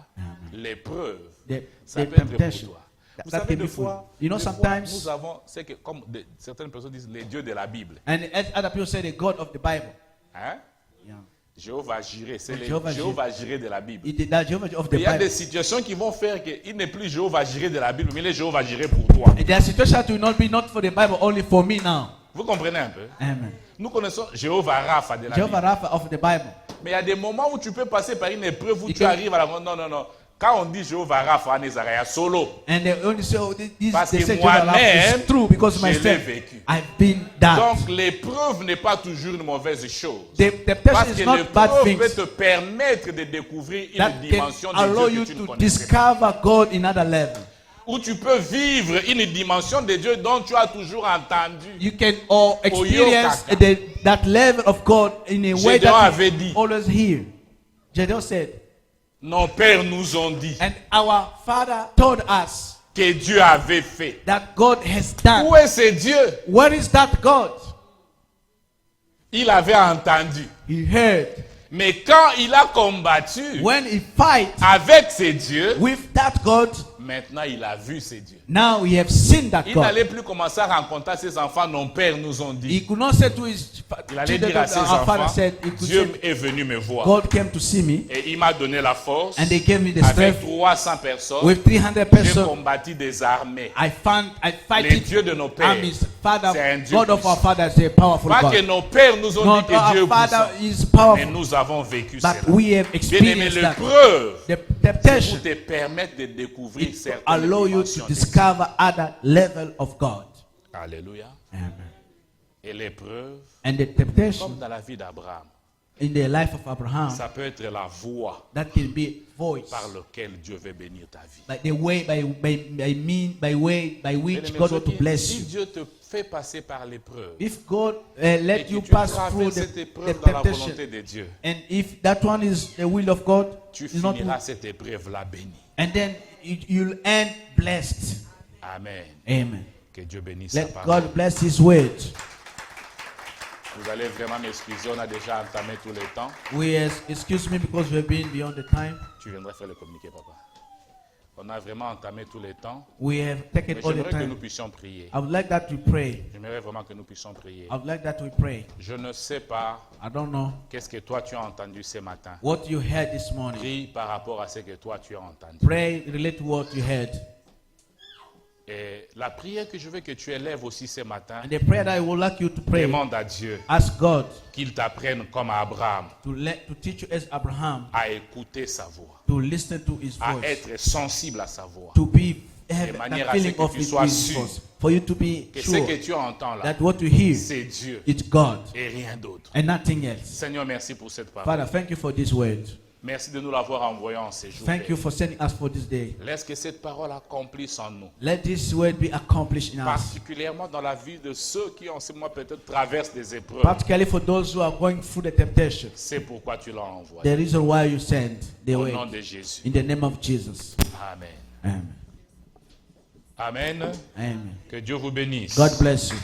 L'épreuve, The, ça the peut être pour temptation. toi. That- Vous that savez, can des be for you. fois, You know, des fois, sometimes, nous avons, c'est que comme certaines personnes disent, les dieux de la Bible. and as other people say, the God of the Bible. Hein? Yeah. Jéhovah Jireh, c'est le Jehovah Jéhovah Jireh de la Bible. It is that Jehovah of the Il y a Bible. des situations qui vont faire qu'il n'est plus Jéhovah Jireh de la Bible, mais il est Jéhovah Jireh pour toi. And their situation will not be not for the Bible, only for me now. Vous comprenez un peu? Amen. Nous connaissons Jéhovah Rapha de la Jehovah Bible. Rapha of the Bible. Mais il y a des moments où tu peux passer par une épreuve où Il tu peut- arrives à la... Non, non, non. Quand on dit Jéhovah Rapha en Israël, solo. And they only say, oh, this Parce they que say Jehovah moi-même, Rapha is true because je l'ai myself, vécu. I've been that. Donc l'épreuve n'est pas toujours une mauvaise chose. The temptation Parce is que not bad l'épreuve peut things te permettre de découvrir that une can dimension allow de Dieu you que tu ne to connaissais pas. discover God in another level. Où tu peux vivre une dimension de Dieu dont tu as toujours entendu. You can all experience Kaka. that level of God in a way Gédéon that avait you dit. always hear. Gedeon said, Nos pères nous ont dit and our father told us que Dieu avait fait. that God has done. Où est ce Dieu? Where is that God? Il avait entendu. He heard. Mais quand il a combattu When he fight avec ces dieux, with that God, maintenant il a vu ces dieux. now we have seen that Il God. n'allait plus commencer à rencontrer ses enfants. Nos pères nous ont dit. He could not say to his Il allait children, dire à ses our father enfants, said, he could Dieu say, est venu me voir. God came to see me Et il m'a donné la force. and they gave me the Avec strength 300 personnes, with 300 j'ai persons. combattu des armées. I fight Les it. dieux de nos pères. Armies. Father, C'est un Dieu God of our fathers is a powerful Pas que God. nos pères nous ont Not dit que Dieu est our Father puissant. is Mais powerful, nous avons vécu cela. but we have Bien aimé, experienced that. l'épreuve The pour temptation te permettre de découvrir it will certaines allow you dimensions to de Dieu. discover other level of God. Alléluia. Amen. Et l'épreuve, And the comme temptation dans la vie d'Abraham, in the life of Abraham, ça peut être la voie that can be voice par laquelle Dieu veut bénir ta vie. by the way, by which Bien-aimé, God want to bless si you. Dieu te fait passer par l'épreuve, If God et let que you tu pass through traverses cette the épreuve dans la temptation, volonté de Dieu, and if that one is the will of God, tu is not, finiras cette épreuve-là béni. and then you'll end blessed. Amen. Amen. Que Dieu bénisse sa Let parole. God bless His word. Vous allez vraiment m'excuser, on a déjà entamé tout le temps. Excuse me because we've been beyond the time. Tu viendras faire le communiqué, papa. On a vraiment entamé tout le temps. We have taken Mais all the j'aimerais que nous time. puissions prier. I would like that we pray. J'aimerais vraiment que nous puissions prier. I would like that we pray. Je ne sais pas I don't know qu'est-ce que toi tu as entendu ce matin. what you heard this morning. Prie par rapport à ce que toi tu as entendu. Pray relate to what you heard. Et la prière que je veux que tu élèves aussi ce matin, And the prayer that I would like you to pray, demande à Dieu ask God qu'il t'apprenne comme à Abraham to teach you as Abraham à écouter sa voix, to listen to His à voice, être sensible à sa voix. to be have De manière that à ce feeling que of tu His sois His sûr voice, for you to be Que ce sure que tu entends là, that what you hear c'est Dieu is God et rien d'autre. and nothing else. Seigneur, merci pour cette parole. Father, thank you for this word. Merci de nous l'avoir envoyé en ces jours. Thank you for sending us for this day. Laisse que cette parole accomplisse en nous. Let this word be accomplished in us, Particulièrement dans la vie de ceux qui en ce moment peut-être traversent des épreuves. particularly for those who are going through the temptation. C'est pourquoi tu l'as envoyé. The reason why you send the Au word nom de Jésus. in the name of Jesus. Amen. Amen. Amen. Amen. Que Dieu vous bénisse. God bless you.